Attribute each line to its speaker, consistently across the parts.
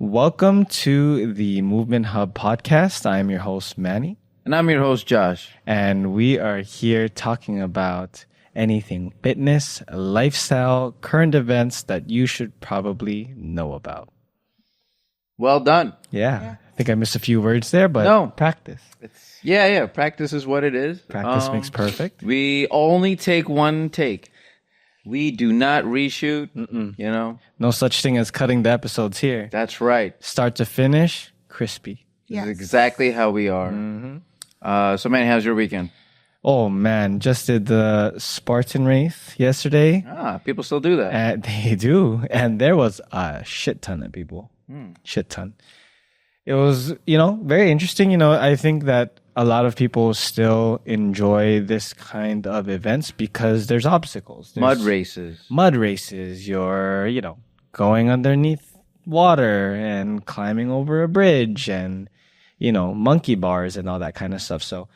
Speaker 1: Welcome to the Movement Hub podcast. I am your host, Manny.
Speaker 2: And I'm your host, Josh.
Speaker 1: And we are here talking about anything fitness, lifestyle, current events that you should probably know about.
Speaker 2: Well done.
Speaker 1: Yeah. I think I missed a few words there, but
Speaker 2: No.
Speaker 1: practice.
Speaker 2: Yeah. Practice is what it is.
Speaker 1: Practice makes perfect.
Speaker 2: We only take one take. We do not reshoot, you know.
Speaker 1: No such thing as cutting the episodes here.
Speaker 2: That's right.
Speaker 1: Start to finish, crispy.
Speaker 2: This is exactly how we are. So, Manny, how's your weekend?
Speaker 1: Oh, man. Just did the Spartan race yesterday.
Speaker 2: People still do that.
Speaker 1: They do. And there was a shit ton of people. Shit ton. It was, very interesting. I think that a lot of people still enjoy this kind of events because there's obstacles.
Speaker 2: Mud races.
Speaker 1: You're, going underneath water and climbing over a bridge and, monkey bars and all that kind of stuff. So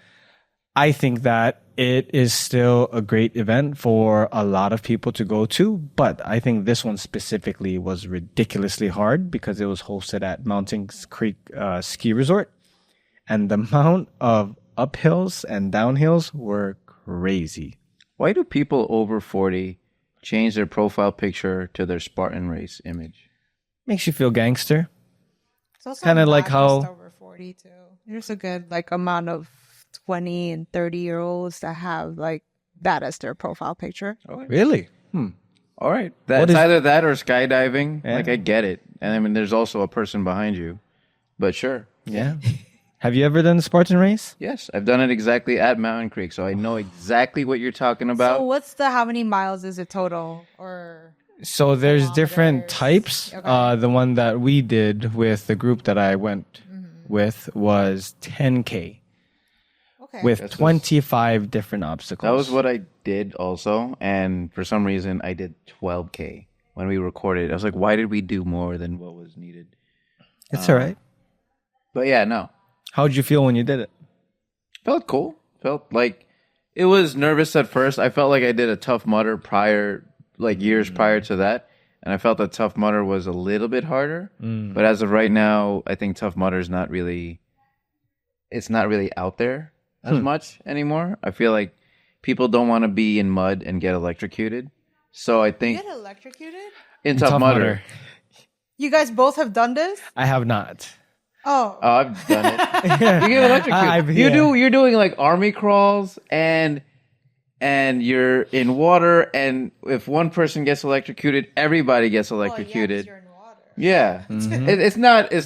Speaker 1: I think that it is still a great event for a lot of people to go to, but I think this one specifically was ridiculously hard because it was hosted at Mountain Creek Ski Resort, and the amount of uphills and downhills were crazy.
Speaker 2: Why do people over 40 change their profile picture to their Spartan race image?
Speaker 1: Makes you feel gangster.
Speaker 3: It's also
Speaker 1: Kinda like
Speaker 3: not
Speaker 1: how-
Speaker 3: just over 40 too. There's a good amount of 20 and 30-year-olds that have that as their profile picture.
Speaker 1: Really?
Speaker 2: All right.
Speaker 1: What
Speaker 2: That's
Speaker 1: is-
Speaker 2: either that or skydiving.
Speaker 1: Yeah.
Speaker 2: I get it. And I mean, there's also a person behind you. But sure.
Speaker 1: Yeah. Have you ever done the Spartan race?
Speaker 2: Yes, I've done it exactly at Mountain Creek, so I know exactly what you're talking about.
Speaker 3: So what's how many miles is it total? Or
Speaker 1: So there's different
Speaker 3: Kilometers.
Speaker 1: types.
Speaker 3: Okay.
Speaker 1: The one that we did with the group that I went with was 10K
Speaker 3: okay.
Speaker 1: with
Speaker 2: That's
Speaker 1: 25 different obstacles.
Speaker 2: That was what I did also, and for some reason I did 12K when we recorded. I was like, why did we do more than what was needed?
Speaker 1: It's all right.
Speaker 2: But yeah, no.
Speaker 1: How'd you feel when you did it?
Speaker 2: Felt cool. Felt like it was nervous at first. I felt like I did a Tough Mudder years prior to that. And I felt that Tough Mudder was a little bit harder. But as of right now, I think Tough Mudder is not really out there as much anymore. I feel like people don't want to be in mud and get electrocuted. So I
Speaker 3: You
Speaker 2: think
Speaker 3: get electrocuted?
Speaker 2: in Tough Mudder.
Speaker 3: You guys both have done this?
Speaker 1: I have not.
Speaker 3: Oh.
Speaker 2: Oh, I've done it. You get electrocuted.
Speaker 1: yeah.
Speaker 2: You're doing like army crawls and you're in water, and if one person gets electrocuted, everybody gets electrocuted.
Speaker 3: You're in water.
Speaker 2: Yeah. It's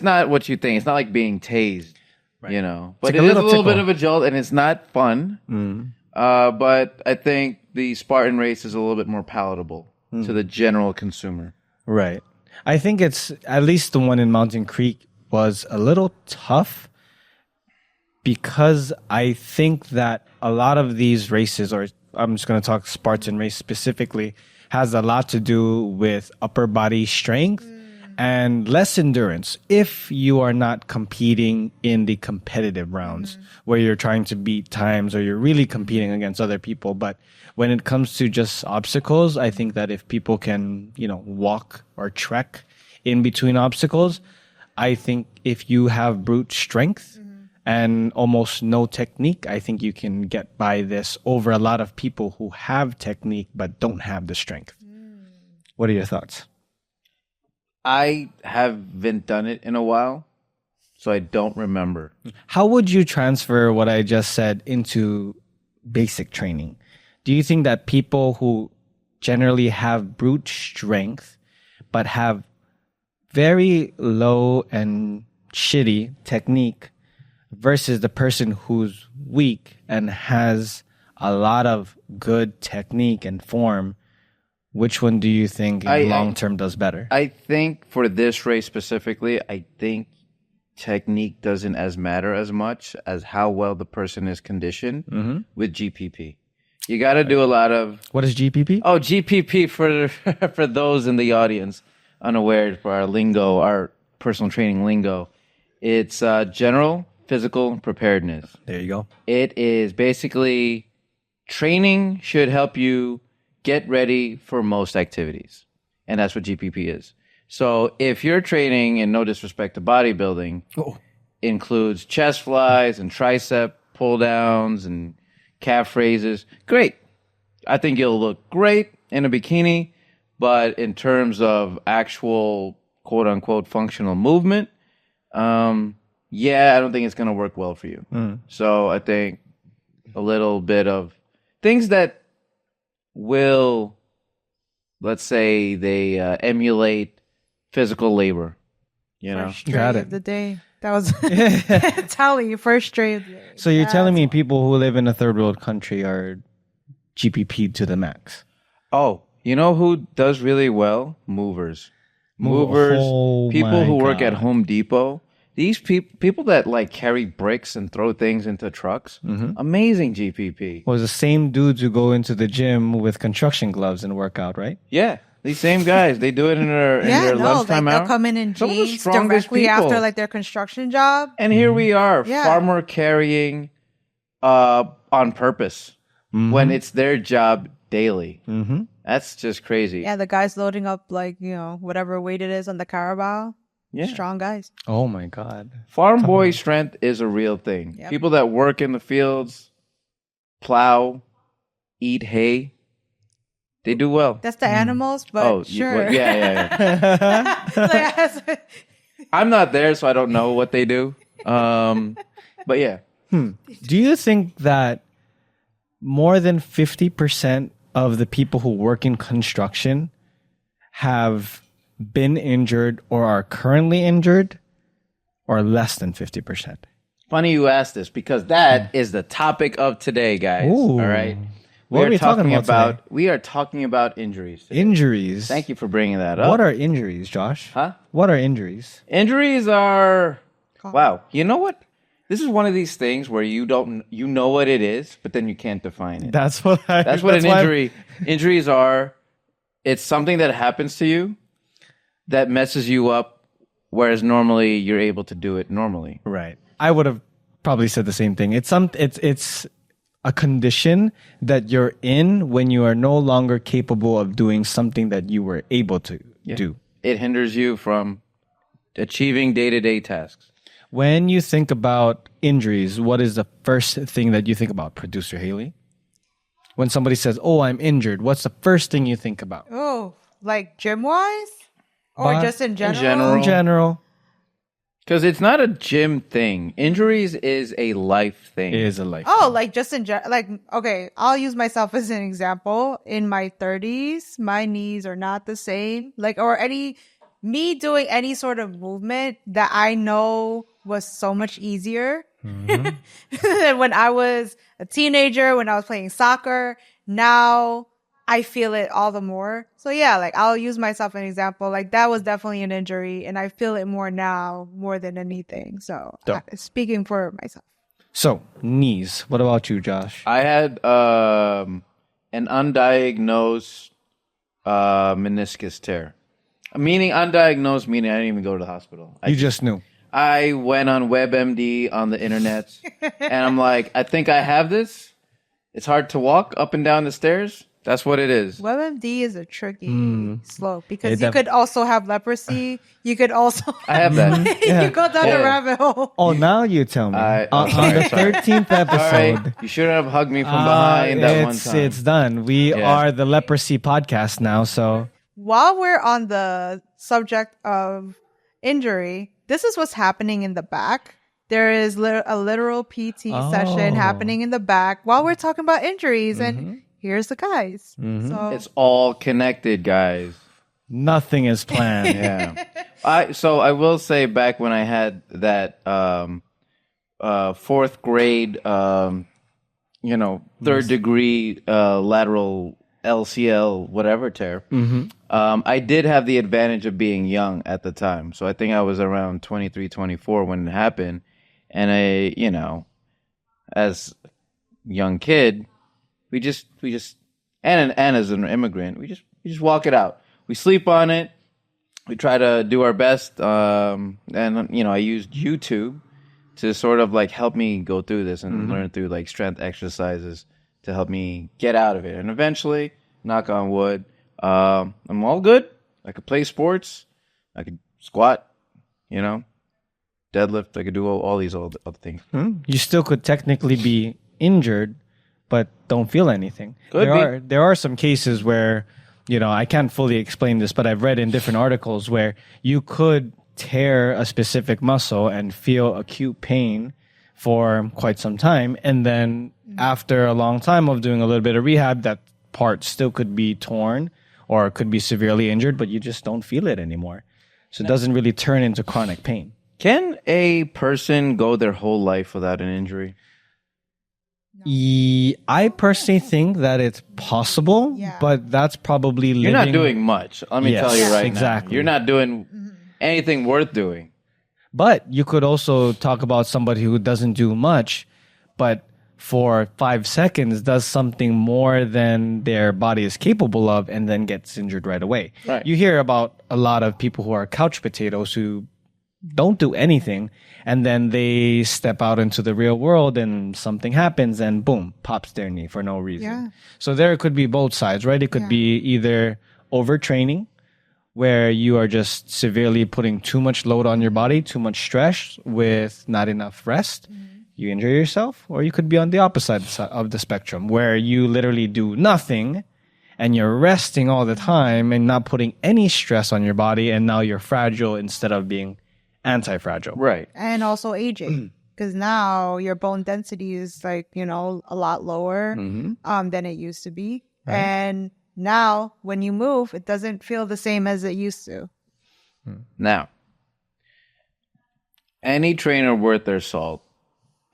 Speaker 2: not what you think. It's not like being tased, you know. But
Speaker 1: like
Speaker 2: it
Speaker 1: a
Speaker 2: is a
Speaker 1: little
Speaker 2: little bit
Speaker 1: tickle.
Speaker 2: of a jolt, and it's not fun. But I think the Spartan race is a little bit more palatable to the general consumer.
Speaker 1: Right. I think it's at least the one in Mountain Creek was a little tough because I think that a lot of these races, or I'm just going to talk Spartan race specifically, has a lot to do with upper body strength and less endurance if you are not competing in the competitive rounds where you're trying to beat times or you're really competing against other people. But when it comes to just obstacles, I think that if people can, walk or trek in between obstacles, I think if you have brute strength and almost no technique, I think you can get by this over a lot of people who have technique but don't have the strength. What are your thoughts?
Speaker 2: I haven't done it in a while, so I don't remember.
Speaker 1: How would you transfer what I just said into basic training? Do you think that people who generally have brute strength but have very low and shitty technique versus the person who's weak and has a lot of good technique and form, which one do you think in long term does better?
Speaker 2: I think for this race specifically, I think technique doesn't as matter as much as how well the person is conditioned with GPP. You got to do a lot of...
Speaker 1: What is GPP?
Speaker 2: Oh, GPP for those in the audience unaware, for our lingo, our personal training lingo. It's general physical preparedness.
Speaker 1: There you go.
Speaker 2: It is basically training should help you get ready for most activities. And that's what GPP is. So if your training, and no disrespect to bodybuilding, includes chest flies and tricep pull downs and calf raises, great. I think you'll look great in a bikini, but in terms of actual quote unquote functional movement, I don't think it's going to work well for you. So I think a little bit of things that will, let's say, they emulate physical labor. You know,
Speaker 3: First trade
Speaker 1: Got it.
Speaker 3: of the day. That was telling you first trade of the day.
Speaker 1: So you're telling me people who live in a third world country are GPP'd to the max?
Speaker 2: Oh, you know who does really well? Movers.
Speaker 1: Oh
Speaker 2: People
Speaker 1: my
Speaker 2: who work at
Speaker 1: God.
Speaker 2: Home Depot. These people that like carry bricks and throw things into trucks. Amazing GPP.
Speaker 1: Was the same dudes who go into the gym with construction gloves and work out, right?
Speaker 2: Yeah, these same guys. They do it in their lunchtime
Speaker 3: they'll
Speaker 2: hour.
Speaker 3: come in
Speaker 2: Some of the
Speaker 3: jeans
Speaker 2: strongest
Speaker 3: directly
Speaker 2: people.
Speaker 3: after like their construction job.
Speaker 2: And here we are,
Speaker 3: Yeah.
Speaker 2: farmer carrying on purpose when it's their job daily. That's just crazy.
Speaker 3: Yeah, the guys loading up like, whatever weight it is on the Carabao.
Speaker 2: Yeah.
Speaker 3: Strong guys.
Speaker 1: Oh my God.
Speaker 2: Farm boy strength is a real thing.
Speaker 3: Yep.
Speaker 2: People that work in the fields, plow, eat hay, they do well.
Speaker 3: That's the animals, but sure.
Speaker 2: Well, yeah. I'm not there, so I don't know what they do. But yeah.
Speaker 1: Do you think that more than 50% of the people who work in construction have been injured or are currently injured, or less than 50%?
Speaker 2: Funny you asked this because that is the topic of today, guys.
Speaker 1: Ooh.
Speaker 2: All right.
Speaker 1: What are we talking about today?
Speaker 2: We are talking about injuries today.
Speaker 1: Injuries.
Speaker 2: Thank you for bringing that up.
Speaker 1: What are injuries, Josh?
Speaker 2: Huh?
Speaker 1: What are injuries?
Speaker 2: Injuries are wow. You know what? This is one of these things where you know what it is, but then you can't define it.
Speaker 1: That's what
Speaker 2: an injuries are. It's something that happens to you that messes you up, whereas normally you're able to do it normally.
Speaker 1: Right. I would have probably said the same thing. It's a condition that you're in when you are no longer capable of doing something that you were able to do.
Speaker 2: It hinders you from achieving day-to-day tasks.
Speaker 1: When you think about injuries, what is the first thing that you think about, Producer Haley? When somebody says, "Oh, I'm injured," what's the first thing you think about?
Speaker 3: Oh, like gym-wise? Or just in general?
Speaker 1: In general.
Speaker 2: Because it's not a gym thing. Injuries is a life thing.
Speaker 1: It is a life.
Speaker 3: Oh, like just in general. Like, okay, I'll use myself as an example. In my 30s, my knees are not the same. Like, or me doing any sort of movement that I know was so much easier than when I was a teenager, when I was playing soccer. Now I feel it all the more. So yeah, like I'll use myself as an example. Like that was definitely an injury and I feel it more now more than anything. So speaking for myself.
Speaker 1: So knees. What about you, Josh?
Speaker 2: I had an undiagnosed meniscus tear. Meaning undiagnosed, meaning I didn't even go to the hospital.
Speaker 1: You just knew.
Speaker 2: I went on WebMD on the internet and I'm like, I think I have this. It's hard to walk up and down the stairs. That's what it is.
Speaker 3: WebMD is a tricky slope because
Speaker 1: It
Speaker 3: you could also have leprosy. You could also
Speaker 2: I have that.
Speaker 3: you go down the rabbit hole.
Speaker 1: Oh, now you tell me.
Speaker 2: I'm
Speaker 1: on
Speaker 2: sorry,
Speaker 1: the 13th episode.
Speaker 2: Sorry, you shouldn't have hugged me from behind that one time.
Speaker 1: It's done. We are the leprosy podcast now. So
Speaker 3: While we're on the subject of injury, this is what's happening in the back. There is a literal PT session happening in the back while we're talking about injuries. And here's the guys. So
Speaker 2: It's all connected, guys.
Speaker 1: nothing is planned.
Speaker 2: Yeah. I will say back when I had that fourth grade third degree lateral LCL whatever tear. I did have the advantage of being young at the time. So I think I was around 23, 24 when it happened. And as a young kid, we just and as an immigrant, we just walk it out. We sleep on it. We try to do our best. And I used YouTube to sort of like help me go through this and learn through like strength exercises to help me get out of it. And eventually, knock on wood, I'm all good. I could play sports. I could squat, you know, deadlift. I could do all these other things.
Speaker 1: You still could technically be injured, but don't feel anything.
Speaker 2: Could be.
Speaker 1: There are some cases where, I can't fully explain this, but I've read in different articles where you could tear a specific muscle and feel acute pain for quite some time. And then after a long time of doing a little bit of rehab, that part still could be torn or could be severely injured, but you just don't feel it anymore. So it doesn't really turn into chronic pain.
Speaker 2: Can a person go their whole life without an injury?
Speaker 1: I personally think that it's possible,
Speaker 3: Yeah.
Speaker 1: but that's probably living.
Speaker 2: You're not doing much. Let me
Speaker 1: Yes,
Speaker 2: tell you right
Speaker 1: exactly.
Speaker 2: now. You're not doing anything worth doing.
Speaker 1: But you could also talk about somebody who doesn't do much, but for 5 seconds does something more than their body is capable of and then gets injured right away.
Speaker 2: Right.
Speaker 1: You hear about a lot of people who are couch potatoes who don't do anything and then they step out into the real world and something happens and boom, pops their knee for no reason.
Speaker 3: Yeah.
Speaker 1: So there could be both sides, right? It could be either overtraining, where you are just severely putting too much load on your body, too much stress with not enough rest. You injure yourself, or you could be on the opposite side of the spectrum where you literally do nothing and you're resting all the time and not putting any stress on your body. And now you're fragile instead of being anti-fragile.
Speaker 2: Right.
Speaker 3: And also aging. Because now your bone density is a lot lower than it used to be. Right. And now when you move, it doesn't feel the same as it used to.
Speaker 2: Now, any trainer worth their salt,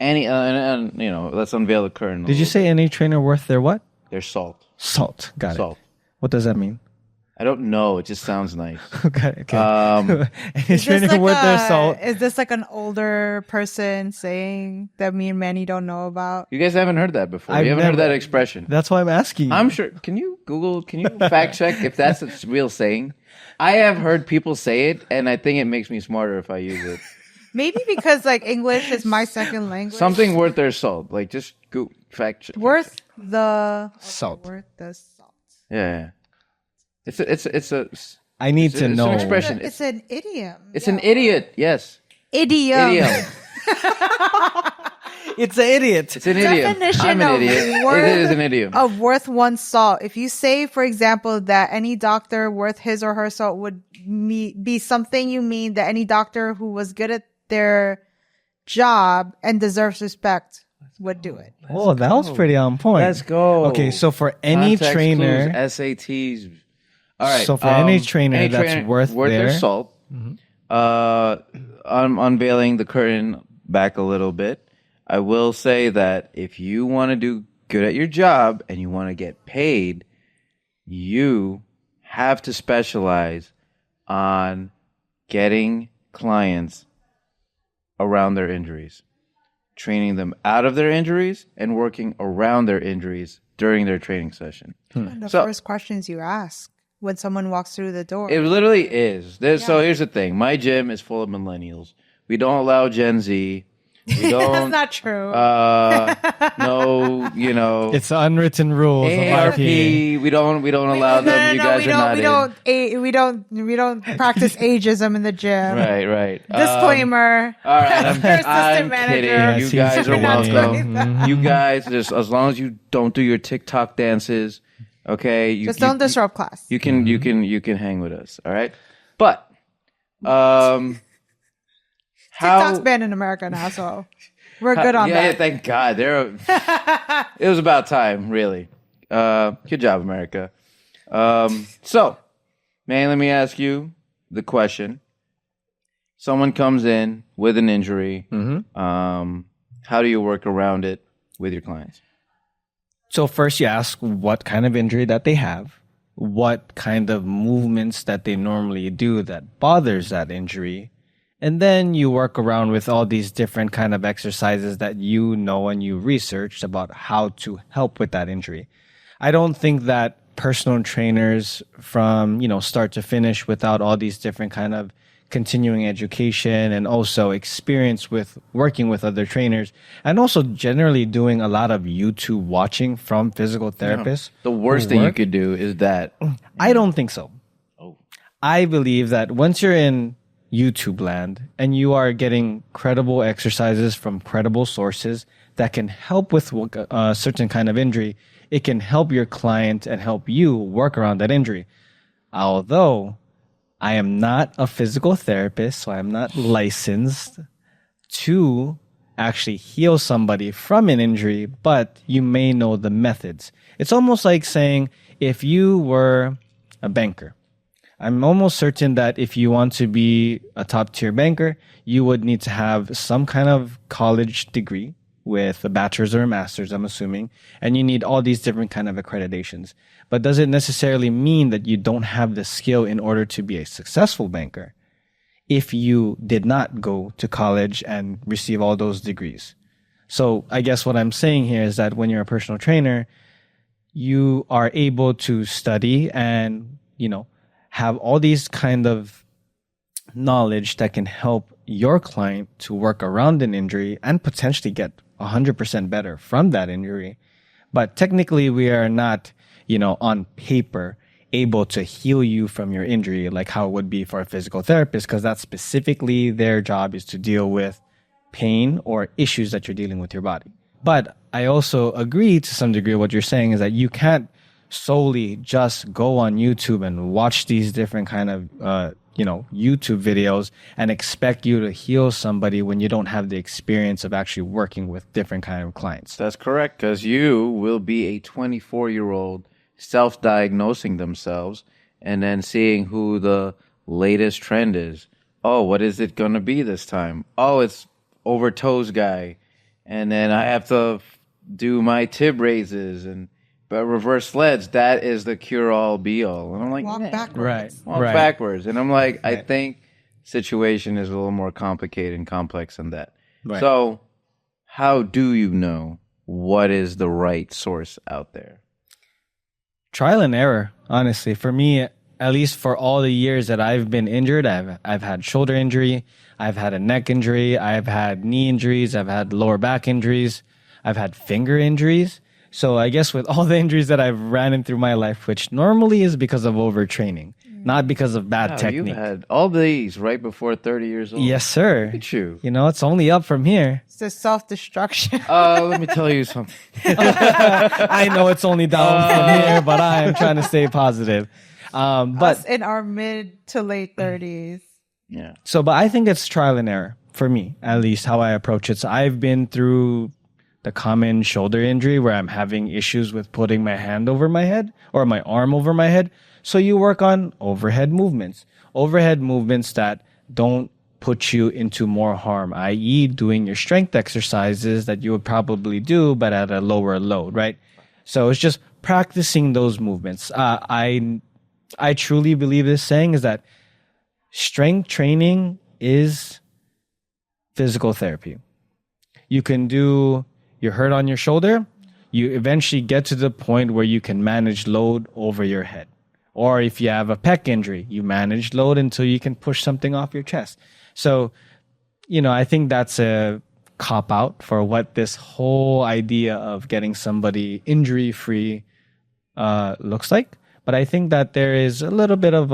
Speaker 2: let's unveil the curtain.
Speaker 1: Did you say any trainer worth their what?
Speaker 2: Their salt.
Speaker 1: Salt. Got
Speaker 2: Salt.
Speaker 1: it. What does that mean?
Speaker 2: I don't know. It just sounds nice.
Speaker 1: Okay. Any
Speaker 3: Is this
Speaker 1: trainer worth their salt?
Speaker 3: Is this like an older person saying that me and Manny don't know about?
Speaker 2: You guys haven't heard that before.
Speaker 1: I've
Speaker 2: You haven't heard
Speaker 1: never-
Speaker 2: that expression.
Speaker 1: That's why I'm asking you.
Speaker 2: I'm sure. Can you fact check if that's a real saying? I have heard people say it, and I think it makes me smarter if I use it.
Speaker 3: Maybe because English is my second language.
Speaker 2: Something worth their salt. Just fact check.
Speaker 3: Worth the
Speaker 1: Salt.
Speaker 3: Worth the salt.
Speaker 2: Yeah. It's a
Speaker 1: I need to
Speaker 2: it's
Speaker 1: know.
Speaker 2: an expression.
Speaker 3: It's an idiom.
Speaker 2: It's an idiot. Yes.
Speaker 3: Idiom.
Speaker 2: Idiom.
Speaker 1: It's an idiot.
Speaker 2: It's an idiom.
Speaker 3: Definition
Speaker 2: I'm an
Speaker 3: of
Speaker 2: idiot.
Speaker 3: word-
Speaker 2: It is an idiom.
Speaker 3: Of worth one's salt. If you say, for example, that any doctor worth his or her salt would be something, you mean that any doctor who was good at their job and deserves respect would do it.
Speaker 1: Oh, that was pretty on point.
Speaker 2: Let's go.
Speaker 1: Okay, so for any
Speaker 2: Context
Speaker 1: trainer,
Speaker 2: clues, SATs. All right.
Speaker 1: So for any trainer that's worth
Speaker 2: their
Speaker 1: their-
Speaker 2: salt, I'm unveiling the curtain back a little bit. I will say that if you want to do good at your job and you want to get paid, you have to specialize on getting clients around their injuries, training them out of their injuries and working around their injuries during their training session.
Speaker 3: The
Speaker 2: So-
Speaker 3: first questions you ask when someone walks through the door.
Speaker 2: It literally is. So here's the thing. My gym is full of millennials. We don't allow Gen Z. We don't.
Speaker 3: That's not true.
Speaker 2: No,
Speaker 1: it's the unwritten rules of
Speaker 2: ARP.
Speaker 1: RP.
Speaker 2: We don't allow them. You guys are not in.
Speaker 3: we don't practice ageism in the gym.
Speaker 2: Right.
Speaker 3: Disclaimer.
Speaker 2: All right,
Speaker 3: Your assistant
Speaker 2: I'm
Speaker 3: manager.
Speaker 2: kidding.
Speaker 1: Yes,
Speaker 2: You
Speaker 1: he's
Speaker 2: guys are
Speaker 1: kidding.
Speaker 2: welcome.
Speaker 1: Mhm.
Speaker 2: You guys, just as long as you don't do your TikTok dances, okay?
Speaker 3: Just don't disrupt class.
Speaker 2: You can hang with us. All right, but how?
Speaker 3: TikTok's banned in America now, so we're good on
Speaker 2: Yeah,
Speaker 3: that.
Speaker 2: thank God. It was about time, really. Good job, America. So, man, let me ask you the question. Someone comes in with an injury. How do you work around it with your clients?
Speaker 1: So first you ask what kind of injury that they have, what kind of movements that they normally do that bothers that injury. And then you work around with all these different kind of exercises that you know and you researched about how to help with that injury. I don't think that personal trainers from, start to finish without all these different kind of continuing education and also experience with working with other trainers and also generally doing a lot of YouTube watching from physical therapists.
Speaker 2: The worst
Speaker 1: who
Speaker 2: thing you
Speaker 1: work.
Speaker 2: could do is that.
Speaker 1: I don't think so. I believe that once you're in YouTube land and you are getting credible exercises from credible sources that can help with a certain kind of injury, it can help your client and help you work around that injury. Although I am not a physical therapist, so I'm not licensed to actually heal somebody from an injury, but you may know the methods. It's almost like saying if you were a banker, I'm almost certain that if you want to be a top tier banker, you would need to have some kind of college degree with a bachelor's or a master's, I'm assuming, and you need all these different kind of accreditations. But does it necessarily mean that you don't have the skill in order to be a successful banker if you did not go to college and receive all those degrees? So I guess what I'm saying here is that when you're a personal trainer, you are able to study and, have all these kind of knowledge that can help your client to work around an injury and potentially get 100% better from that injury. But technically we are not, on paper able to heal you from your injury like how it would be for a physical therapist, because that's specifically their job is to deal with pain or issues that you're dealing with your body. But I also agree to some degree what you're saying is that you can't solely just go on YouTube and watch these different kind of, YouTube videos and expect you to heal somebody when you don't have the experience of actually working with different kind of clients.
Speaker 2: That's correct, because you will be a 24-year-old self-diagnosing themselves and then seeing who the latest trend is. Oh, what is it going to be this time? Oh, it's over toes guy. And then I have to do my tib raises and reverse sleds. That is the cure-all, be-all. And I'm like,
Speaker 3: Walk backwards.
Speaker 1: Right.
Speaker 2: Walk backwards. And I'm like, I think situation is a little more complicated and complex than that.
Speaker 1: Right.
Speaker 2: So how do you know what is the right source out there?
Speaker 1: Trial and error, honestly. For me, at least for all the years that I've been injured, I've had shoulder injury, I've had a neck injury, I've had knee injuries, I've had lower back injuries, I've had finger injuries. So I guess with all the injuries that I've ran in through my life, which normally is because of overtraining, not because of bad technique.
Speaker 2: You had all these right before 30 years old.
Speaker 1: Yes, sir.
Speaker 2: Look at you.
Speaker 1: It's only up from here.
Speaker 3: It's the self-destruction.
Speaker 2: Let me tell you something.
Speaker 1: I know it's only down from here, but I am trying to stay positive. But
Speaker 3: Us in our mid to late 30s.
Speaker 2: Yeah.
Speaker 1: but I think it's trial and error for me, at least how I approach it. So I've been through the common shoulder injury where I'm having issues with putting my hand over my head or my arm over my head. So you work on overhead movements that don't put you into more harm, i.e. doing your strength exercises that you would probably do, but at a lower load, right? So it's just practicing those movements. I truly believe this saying is that strength training is physical therapy. You can do, you're hurt on your shoulder, you eventually get to the point where you can manage load over your head. Or if you have a pec injury, you manage load until you can push something off your chest. So, I think that's a cop out for what this whole idea of getting somebody injury free looks like. But I think that there is a little bit of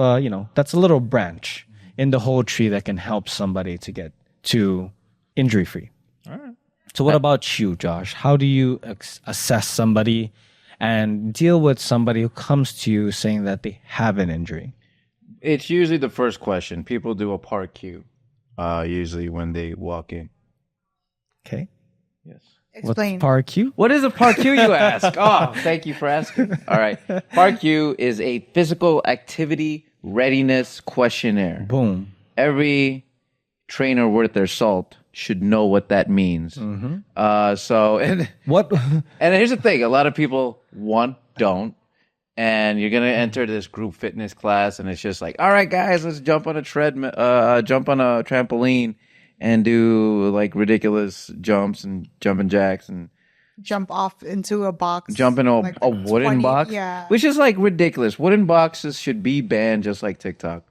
Speaker 1: that's a little branch in the whole tree that can help somebody to get to injury free.
Speaker 2: All right.
Speaker 1: So what about you, Josh? How do you assess somebody and deal with somebody who comes to you saying that they have an injury?
Speaker 2: It's usually the first question. People do a park cue, usually when they walk in.
Speaker 1: Okay.
Speaker 2: Yes.
Speaker 3: Explain.
Speaker 1: What's park cue?
Speaker 2: What is a park cue, you ask? Oh, thank you for asking. All right. Park cue is a physical activity readiness questionnaire.
Speaker 1: Boom.
Speaker 2: Every trainer worth their salt should know what that means.
Speaker 1: Mm-hmm.
Speaker 2: What? And here's the thing: a lot of people don't, and you're gonna enter this group fitness class, and it's just like, all right, guys, let's jump on a treadmill, jump on a trampoline, and do like ridiculous jumps and jumping jacks and
Speaker 3: Jump off into a box.
Speaker 2: jump in a
Speaker 3: like
Speaker 2: wooden
Speaker 3: 20
Speaker 2: box,
Speaker 3: Yeah.
Speaker 2: which is like ridiculous. Wooden boxes should be banned, just like TikTok.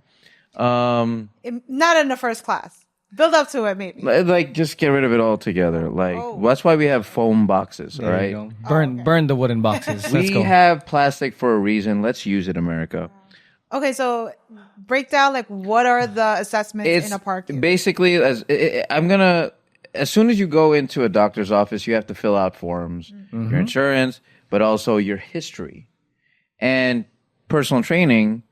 Speaker 3: Not in the first class. Build up to it, maybe.
Speaker 2: Like, just get rid of it altogether. Like, that's why we have foam boxes, all
Speaker 1: There
Speaker 2: right?
Speaker 1: you go. Burn the wooden boxes. Let's
Speaker 2: We
Speaker 1: go.
Speaker 2: have plastic for a reason. Let's use it, America.
Speaker 3: Okay, so break down like what are the assessments in a parking?
Speaker 2: Basically as soon as you go into a doctor's office, you have to fill out forms, your insurance, but also your history. And personal training,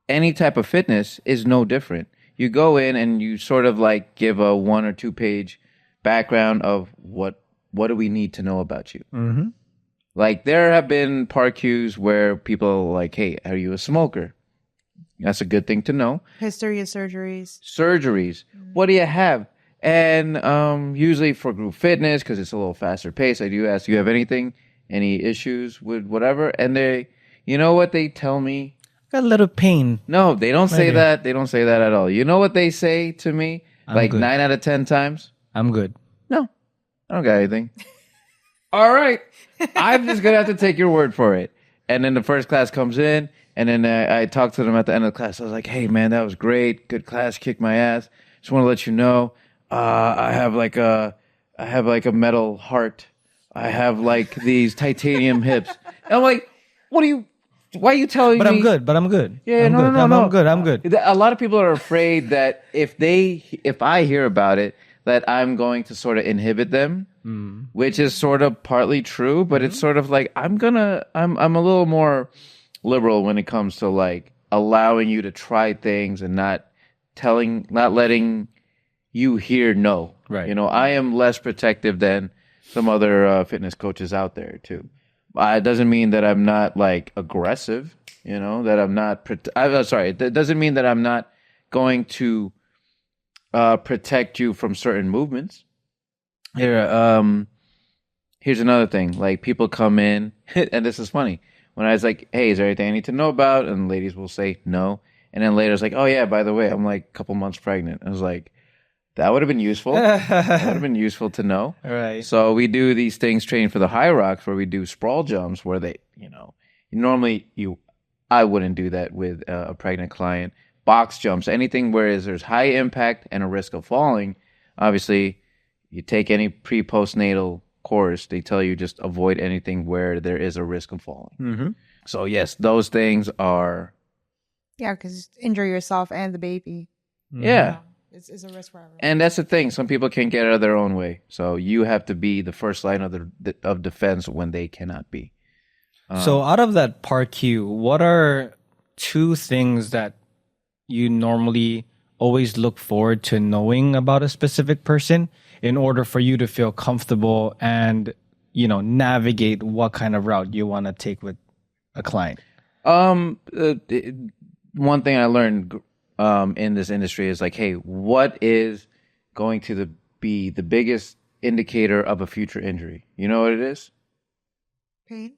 Speaker 2: any type of fitness is no different. You go in and you sort of like give a 1 or 2 page background of what do we need to know about you.
Speaker 1: Mm-hmm.
Speaker 2: Like there have been parkours where people are like, hey, are you a smoker? That's a good thing to know.
Speaker 3: History of surgeries.
Speaker 2: Surgeries. What do you have? And usually for group fitness, because it's a little faster pace, I do ask, do you have any issues with whatever? And they, you know what they tell me?
Speaker 1: Got a little pain.
Speaker 2: No, they don't say
Speaker 1: Maybe.
Speaker 2: that. They don't say that at all. You know what they say to me?
Speaker 1: I'm
Speaker 2: Like
Speaker 1: good.
Speaker 2: 9 out of 10 times?
Speaker 1: I'm good.
Speaker 2: No, I don't got anything. All right. I'm just going to have to take your word for it. And then the first class comes in, and then I talked to them at the end of the class. I was like, hey, man, that was great. Good class. Kicked my ass. Just want to let you know, I have like a metal heart. I have like these titanium hips. And I'm like, why are you telling me?
Speaker 1: But I'm good.
Speaker 2: Yeah,
Speaker 1: I'm
Speaker 2: no,
Speaker 1: good.
Speaker 2: no, no.
Speaker 1: I'm good. I'm good.
Speaker 2: A lot of people are afraid that if I hear about it, that I'm going to sort of inhibit them, which is sort of partly true, but it's sort of like I'm a little more liberal when it comes to like allowing you to try things and not letting you hear no.
Speaker 1: Right.
Speaker 2: You know, I am less protective than some other fitness coaches out there too. It doesn't mean that I'm not like aggressive, you know, that I'm not, that doesn't mean that I'm not going to protect you from certain movements. Here's another thing. Like people come in, and this is funny. When I was like, hey, is there anything I need to know about? And ladies will say no. And then later it's like, oh yeah, by the way, I'm like a couple months pregnant. I was like, that would have been useful. That would have been useful to know.
Speaker 1: All right.
Speaker 2: So we do these things training for the high rocks where we do sprawl jumps where they, I wouldn't do that with a pregnant client. Box jumps, anything where there's high impact and a risk of falling. Obviously, you take any pre-postnatal course, they tell you just avoid anything where there is a risk of falling.
Speaker 1: Mm-hmm.
Speaker 2: So yes, those things are...
Speaker 3: Yeah, because injure yourself and the baby.
Speaker 2: Yeah.
Speaker 3: It's a risk for everyone.
Speaker 2: And that's the thing. Some people can't get out of their own way. So you have to be the first line of defense when they cannot be.
Speaker 1: So out of that parkour, what are 2 things that you normally always look forward to knowing about a specific person in order for you to feel comfortable and, navigate what kind of route you want to take with a client?
Speaker 2: One thing I learned in this industry is like, hey, what is going to be the biggest indicator of a future injury? You know what it is?
Speaker 3: Pain.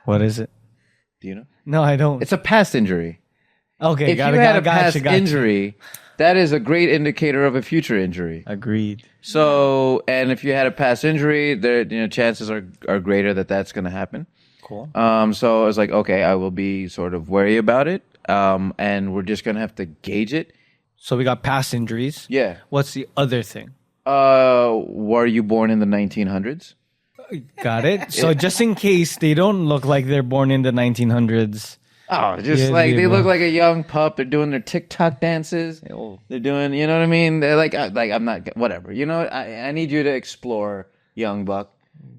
Speaker 1: What is it?
Speaker 2: Do you know?
Speaker 1: No, I don't.
Speaker 2: It's a past injury.
Speaker 1: Okay,
Speaker 2: If you had a past injury, that is a great indicator of a future injury.
Speaker 1: Agreed.
Speaker 2: So, and if you had a past injury, chances are greater that that's going to happen.
Speaker 1: Cool.
Speaker 2: So I was like, okay, I will be sort of wary about it. And we're just going to have to gauge it.
Speaker 1: So we got past injuries.
Speaker 2: Yeah.
Speaker 1: What's the other thing?
Speaker 2: Were you born in the 1900s?
Speaker 1: Got it. So just in case they don't look like they're born in the 1900s.
Speaker 2: Oh, just they look like a young pup. They're doing their TikTok dances. They're doing, you know what I mean? They're like I'm not, whatever. You know, I need you to explore, young buck.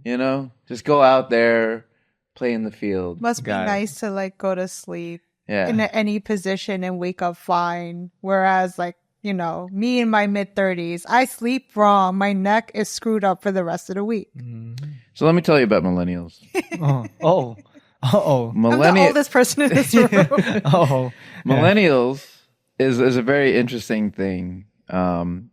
Speaker 2: You know, just go out there, play in the field.
Speaker 3: Must be nice to like go to sleep in any position and wake up fine. Whereas like, me in my mid-30s, I sleep wrong. My neck is screwed up for the rest of the week.
Speaker 2: So let me tell you about millennials.
Speaker 1: Oh.
Speaker 3: I'm the oldest person in this room.
Speaker 2: Millennials is a very interesting thing. In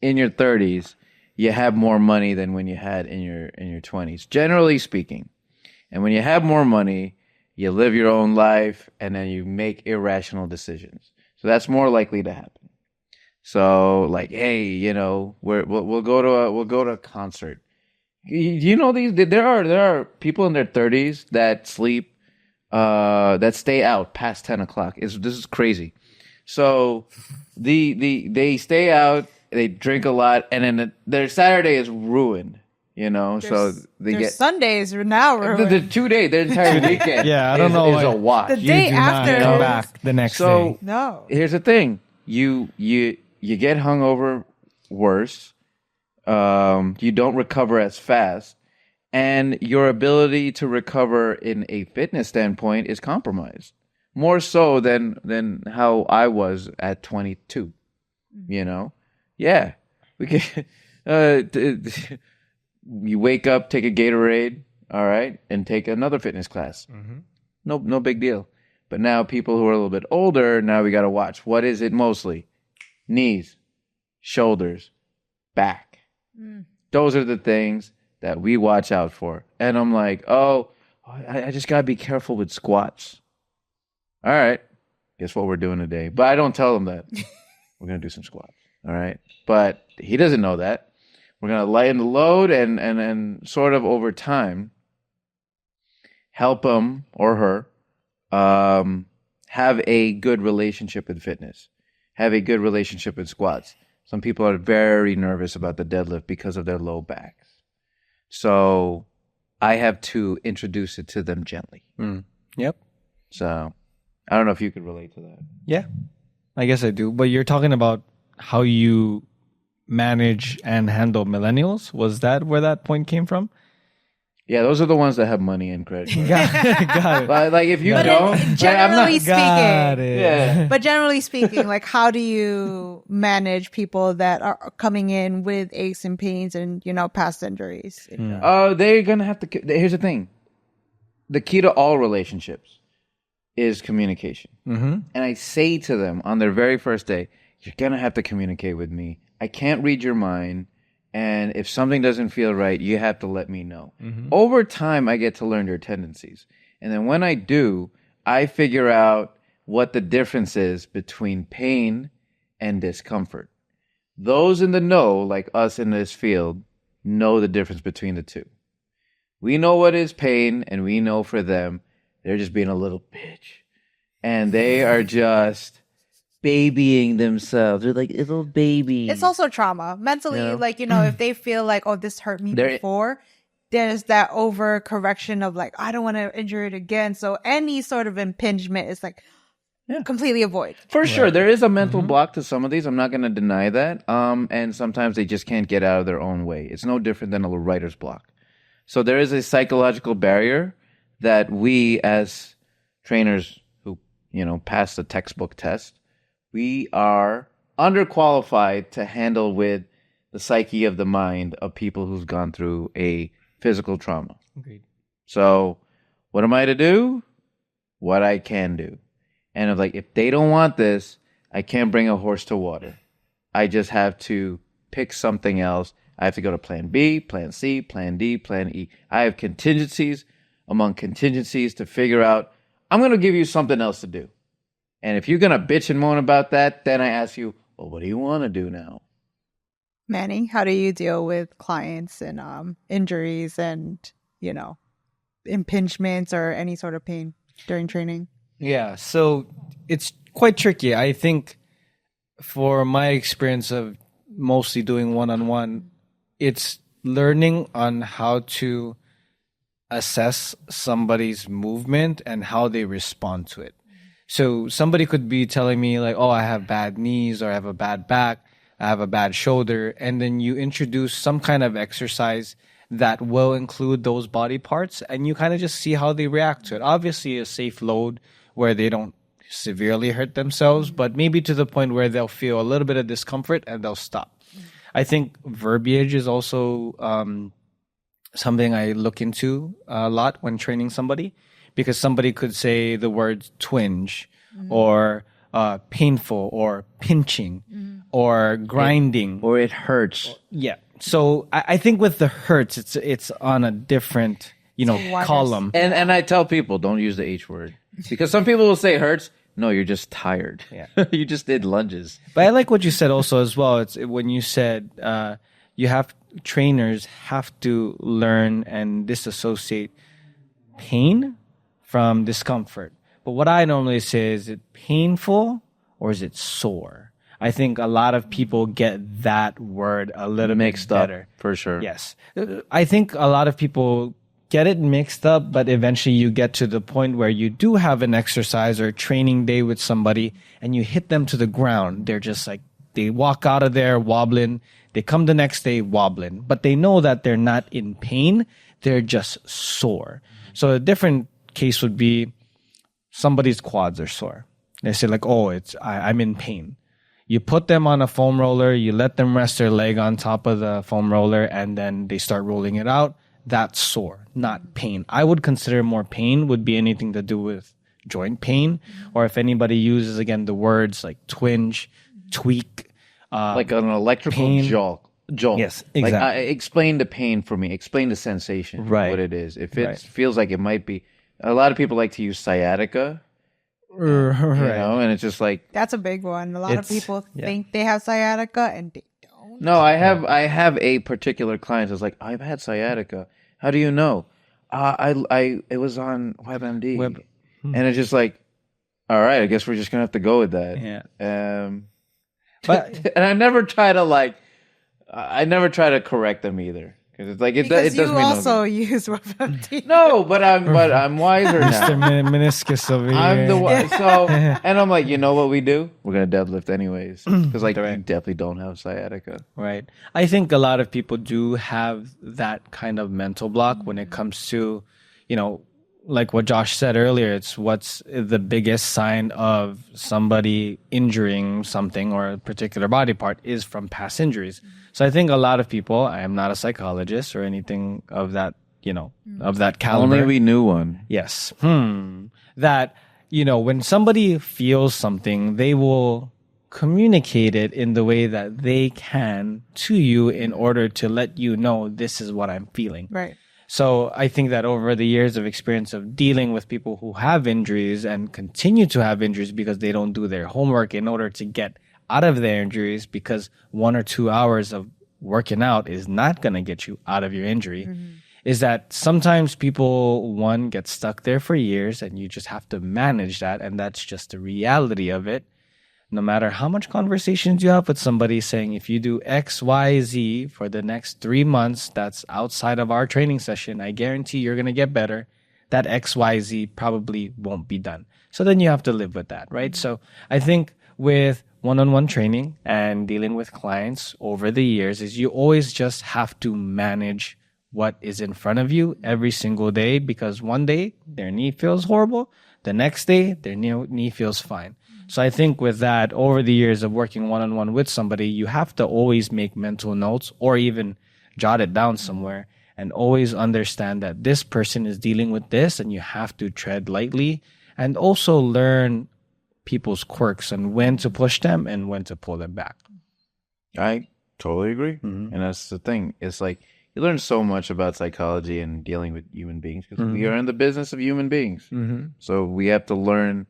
Speaker 2: your 30s, you have more money than when you had in your 20s, generally speaking. And when you have more money, you live your own life, and then you make irrational decisions. So that's more likely to happen. So, like, hey, we'll go to a concert. You know, there are people in their 30s that sleep, that stay out past 10 o'clock. This is crazy. So they stay out, they drink a lot, and then their Saturday is ruined You know, so they
Speaker 3: There's
Speaker 2: get
Speaker 3: Sundays now.
Speaker 2: the 2 day, the entire weekend.
Speaker 1: Yeah, I don't know
Speaker 2: is a
Speaker 1: why.
Speaker 2: watch.
Speaker 3: The day
Speaker 1: You do
Speaker 3: after
Speaker 1: not come
Speaker 3: is-
Speaker 1: back the next
Speaker 2: So
Speaker 1: day.
Speaker 3: No.
Speaker 2: here's the thing: you get hungover worse. You don't recover as fast, and your ability to recover in a fitness standpoint is compromised more so than how I was at 22. You know, yeah, we can. You wake up, take a Gatorade, all right, and take another fitness class. No big deal. But now people who are a little bit older, now we got to watch. What is it mostly? Knees, shoulders, back. Those are the things that we watch out for. And I'm like, I just got to be careful with squats. All right. Guess what we're doing today? But I don't tell him that. We're going to do some squats. All right. But he doesn't know that. We're going to lighten the load and sort of over time help him or her have a good relationship with fitness, have a good relationship with squats. Some people are very nervous about the deadlift because of their low backs. So I have to introduce it to them gently.
Speaker 1: Yep.
Speaker 2: So I don't know if you could relate to that.
Speaker 1: Yeah, I guess I do. But you're talking about how you manage and handle millennials. Was that where that point came from?
Speaker 2: Yeah, those are the ones that have money and credit.
Speaker 1: Got it.
Speaker 2: But like if you
Speaker 3: But
Speaker 2: don't,
Speaker 3: generally
Speaker 1: Got
Speaker 3: speaking,
Speaker 1: it.
Speaker 2: yeah.
Speaker 3: but generally speaking, like how do you manage people that are coming in with aches and pains and past injuries?
Speaker 2: They're gonna have to. Here's the thing: the key to all relationships is communication. And I say to them on their very first day, "You're gonna have to communicate with me. I can't read your mind, and if something doesn't feel right, you have to let me know." Over time, I get to learn your tendencies, and then when I do, I figure out what the difference is between pain and discomfort. Those in the know, like us in this field, know the difference between the two. We know what is pain, and we know for them, they're just being a little bitch. And they are just babying themselves. They're like little babies.
Speaker 3: It's also trauma. Mentally, if they feel like, oh, this hurt me before, there's that overcorrection of like, I don't want to injure it again. So any sort of impingement is like completely avoid.
Speaker 2: For sure, there is a mental block to some of these. I'm not going to deny that. And sometimes they just can't get out of their own way. It's no different than a writer's block. So there is a psychological barrier that we as trainers who, pass the textbook test, we are underqualified to handle with the psyche of the mind of people who's gone through a physical trauma.
Speaker 1: Agreed.
Speaker 2: So what am I to do? What I can do. And if they don't want this, I can't bring a horse to water. I just have to pick something else. I have to go to plan B, plan C, plan D, plan E. I have contingencies among contingencies to figure out, I'm going to give you something else to do. And if you're going to bitch and moan about that, then I ask you, well, what do you want to do now?
Speaker 3: Manny, how do you deal with clients and injuries and, impingements or any sort of pain during training?
Speaker 1: Yeah, so it's quite tricky. I think for my experience of mostly doing one-on-one, it's learning on how to assess somebody's movement and how they respond to it. So somebody could be telling me like, oh, I have bad knees or I have a bad back, I have a bad shoulder. And then you introduce some kind of exercise that will include those body parts and you kind of just see how they react to it. Obviously a safe load where they don't severely hurt themselves, but maybe to the point where they'll feel a little bit of discomfort and they'll stop. I think verbiage is also something I look into a lot when training somebody, because somebody could say the word twinge or painful or pinching or grinding.
Speaker 2: Or it hurts.
Speaker 1: Yeah. So I think with the hurts, it's on a different, column.
Speaker 2: And I tell people, don't use the H word. Because some people will say hurts. No, you're just tired.
Speaker 1: Yeah.
Speaker 2: You just did lunges.
Speaker 1: But I like what you said also as well. It's when you said trainers have to learn and disassociate pain from discomfort. But what I normally say is it painful or is it sore? I think a lot of people get that word a little
Speaker 2: Mixed
Speaker 1: bit
Speaker 2: up,
Speaker 1: better.
Speaker 2: for sure.
Speaker 1: Yes. I think a lot of people get it mixed up, but eventually you get to the point where you do have an exercise or training day with somebody and you hit them to the ground. They're just like, they walk out of there wobbling. They come the next day wobbling, but they know that they're not in pain. They're just sore. So a different case would be somebody's quads are sore. They say like, oh, I'm in pain. You put them on a foam roller, you let them rest their leg on top of the foam roller, and then they start rolling it out. That's sore, not pain. I would consider more pain would be anything to do with joint pain, or if anybody uses, again, the words like twinge, tweak.
Speaker 2: Like an electrical
Speaker 1: pain.
Speaker 2: jolt.
Speaker 1: Yes, exactly.
Speaker 2: Like, explain the pain for me. Explain the sensation,
Speaker 1: Right.
Speaker 2: what it is. If it
Speaker 1: Right.
Speaker 2: feels like it might be... A lot of people like to use sciatica, you know, and it's just like...
Speaker 3: That's a big one. A lot of
Speaker 1: It's-
Speaker 3: people
Speaker 1: yeah.
Speaker 3: think they have sciatica and they don't.
Speaker 2: No, I have a particular client that's like, I've had sciatica. How do you know? It was on WebMD. And it's just like, all right, I guess we're just gonna have to go with that.
Speaker 1: Yeah.
Speaker 2: But and I never try to correct them either, because it's like it
Speaker 3: Because
Speaker 2: does
Speaker 3: you
Speaker 2: me no
Speaker 3: also
Speaker 2: good.
Speaker 3: use WebMD.
Speaker 2: No, but I'm wiser
Speaker 1: Mr.
Speaker 2: now.
Speaker 1: Meniscus over here.
Speaker 2: I'm the one. So, and I'm like, you know what we do? We're gonna deadlift anyways, because like you definitely don't have sciatica.
Speaker 1: Right. I think a lot of people do have that kind of mental block when it comes to, you know, like what Josh said earlier, it's what's the biggest sign of somebody injuring something or a particular body part is from past injuries. So I think a lot of people, I am not a psychologist or anything of that, you know, of that caliber.
Speaker 2: Only we knew one.
Speaker 1: Yes. That, you know, when somebody feels something, they will communicate it in the way that they can to you in order to let you know this is what I'm feeling.
Speaker 3: Right.
Speaker 1: So I think that over the years of experience of dealing with people who have injuries and continue to have injuries because they don't do their homework in order to get out of their injuries, because 1 or 2 hours of working out is not going to get you out of your injury, is that sometimes people, one, get stuck there for years and you just have to manage that. And that's just the reality of it. No matter how much conversations you have with somebody saying, if you do X, Y, Z for the next 3 months, that's outside of our training session, I guarantee you're going to get better. That X, Y, Z probably won't be done. So then you have to live with that, right? So I think with one-on-one training and dealing with clients over the years is you always just have to manage what is in front of you every single day, because one day their knee feels horrible. The next day their knee feels fine. So I think with that, over the years of working one-on-one with somebody, you have to always make mental notes or even jot it down somewhere and always understand that this person is dealing with this and you have to tread lightly, and also learn people's quirks and when to push them and when to pull them back.
Speaker 2: I totally agree. And that's the thing. It's like you learn so much about psychology and dealing with human beings, because we are in the business of human beings. So we have to learn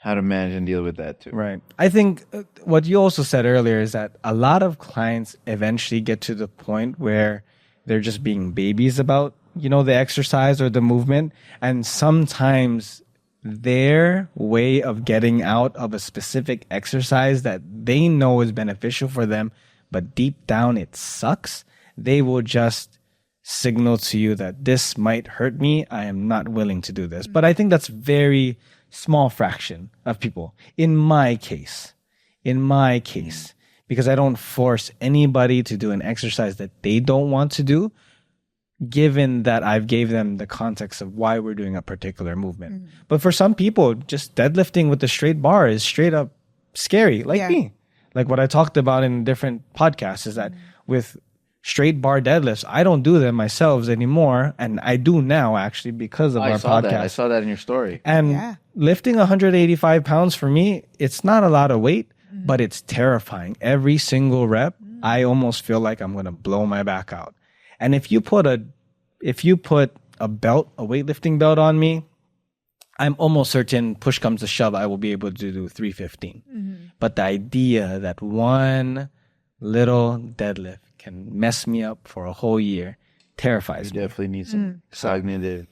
Speaker 2: how to manage and deal with that too.
Speaker 1: Right. I think what you also said earlier is that a lot of clients eventually get to the point where they're just being babies about, you know, the exercise or the movement. And sometimes their way of getting out of a specific exercise that they know is beneficial for them, but deep down it sucks, they will just signal to you that this might hurt me. I am not willing to do this. But I think that's very small fraction of people. In my case, because I don't force anybody to do an exercise that they don't want to do, given that I've gave them the context of why we're doing a particular movement. But for some people, just deadlifting with a straight bar is straight up scary, like me. Like what I talked about in different podcasts is that with straight bar deadlifts, I don't do them myself anymore, and I do now actually because of our podcast.
Speaker 2: I saw that in your story.
Speaker 1: And lifting 185 pounds for me, it's not a lot of weight, but it's terrifying. Every single rep, I almost feel like I'm going to blow my back out. And if you put a belt, a weightlifting belt on me, I'm almost certain push comes to shove, I will be able to do 315. But the idea that one little deadlift can mess me up for a whole year terrifies me.
Speaker 2: Definitely need some cognitive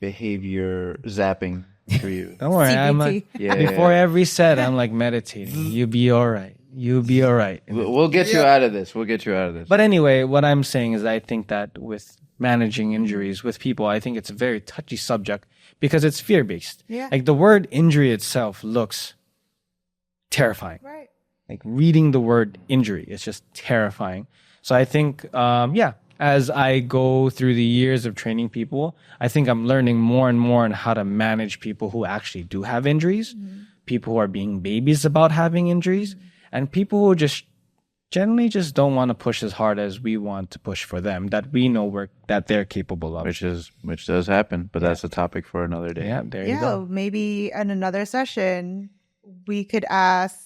Speaker 2: behavior zapping. for you.
Speaker 1: Don't worry. I'm
Speaker 3: CBT.
Speaker 1: like,
Speaker 2: Yeah.
Speaker 1: before every set, I'm like meditating. You'll be all right. You'll be all right.
Speaker 2: We'll get you out of this. We'll get you out of this.
Speaker 1: But anyway, what I'm saying is I think that with managing injuries with people, I think it's a very touchy subject because it's fear-based.
Speaker 3: Yeah.
Speaker 1: Like the word injury itself looks terrifying.
Speaker 3: Right.
Speaker 1: Like reading the word injury is just terrifying. So I think, as I go through the years of training people, I think I'm learning more and more on how to manage people who actually do have injuries, people who are being babies about having injuries, and people who just generally just don't want to push as hard as we want to push for them, that we know that they're capable of.
Speaker 2: Which does happen, but that's a topic for another day.
Speaker 1: Yeah, there you
Speaker 3: Yeah,
Speaker 1: go.
Speaker 3: maybe in another session, we could ask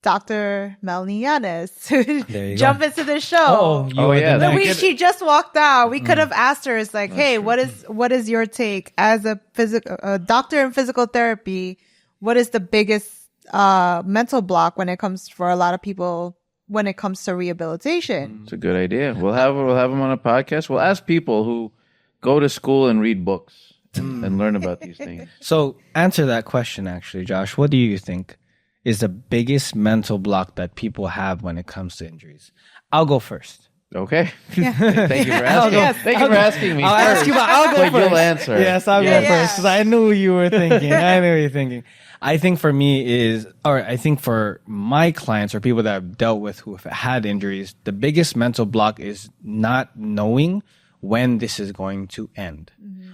Speaker 3: Dr. Melanie Yanis
Speaker 1: There you
Speaker 3: to jump
Speaker 1: go.
Speaker 3: into the show.
Speaker 2: Oh, yeah,
Speaker 3: No,
Speaker 2: that-
Speaker 3: we,
Speaker 2: could-
Speaker 3: she just walked out. We could have asked her, it's like, hey, what is your take as a doctor in physical therapy? What is the biggest mental block when it comes for a lot of people when it comes to rehabilitation?
Speaker 2: It's a good idea. We'll have them on a podcast. We'll ask people who go to school and read books and learn about these things.
Speaker 1: So answer that question, actually, Josh. What do you think is the biggest mental block that people have when it comes to injuries? I'll go first.
Speaker 2: Okay. Thank you for asking.
Speaker 3: Yes.
Speaker 2: Thank you for asking me.
Speaker 1: I'll ask you, but I'll go
Speaker 2: But
Speaker 1: first.
Speaker 2: you'll answer.
Speaker 1: Yes, I'll
Speaker 3: Yeah,
Speaker 1: go
Speaker 3: yeah.
Speaker 1: first because I knew you were thinking. I knew you were thinking. I think for me I think for my clients or people that I've dealt with who have had injuries, the biggest mental block is not knowing when this is going to end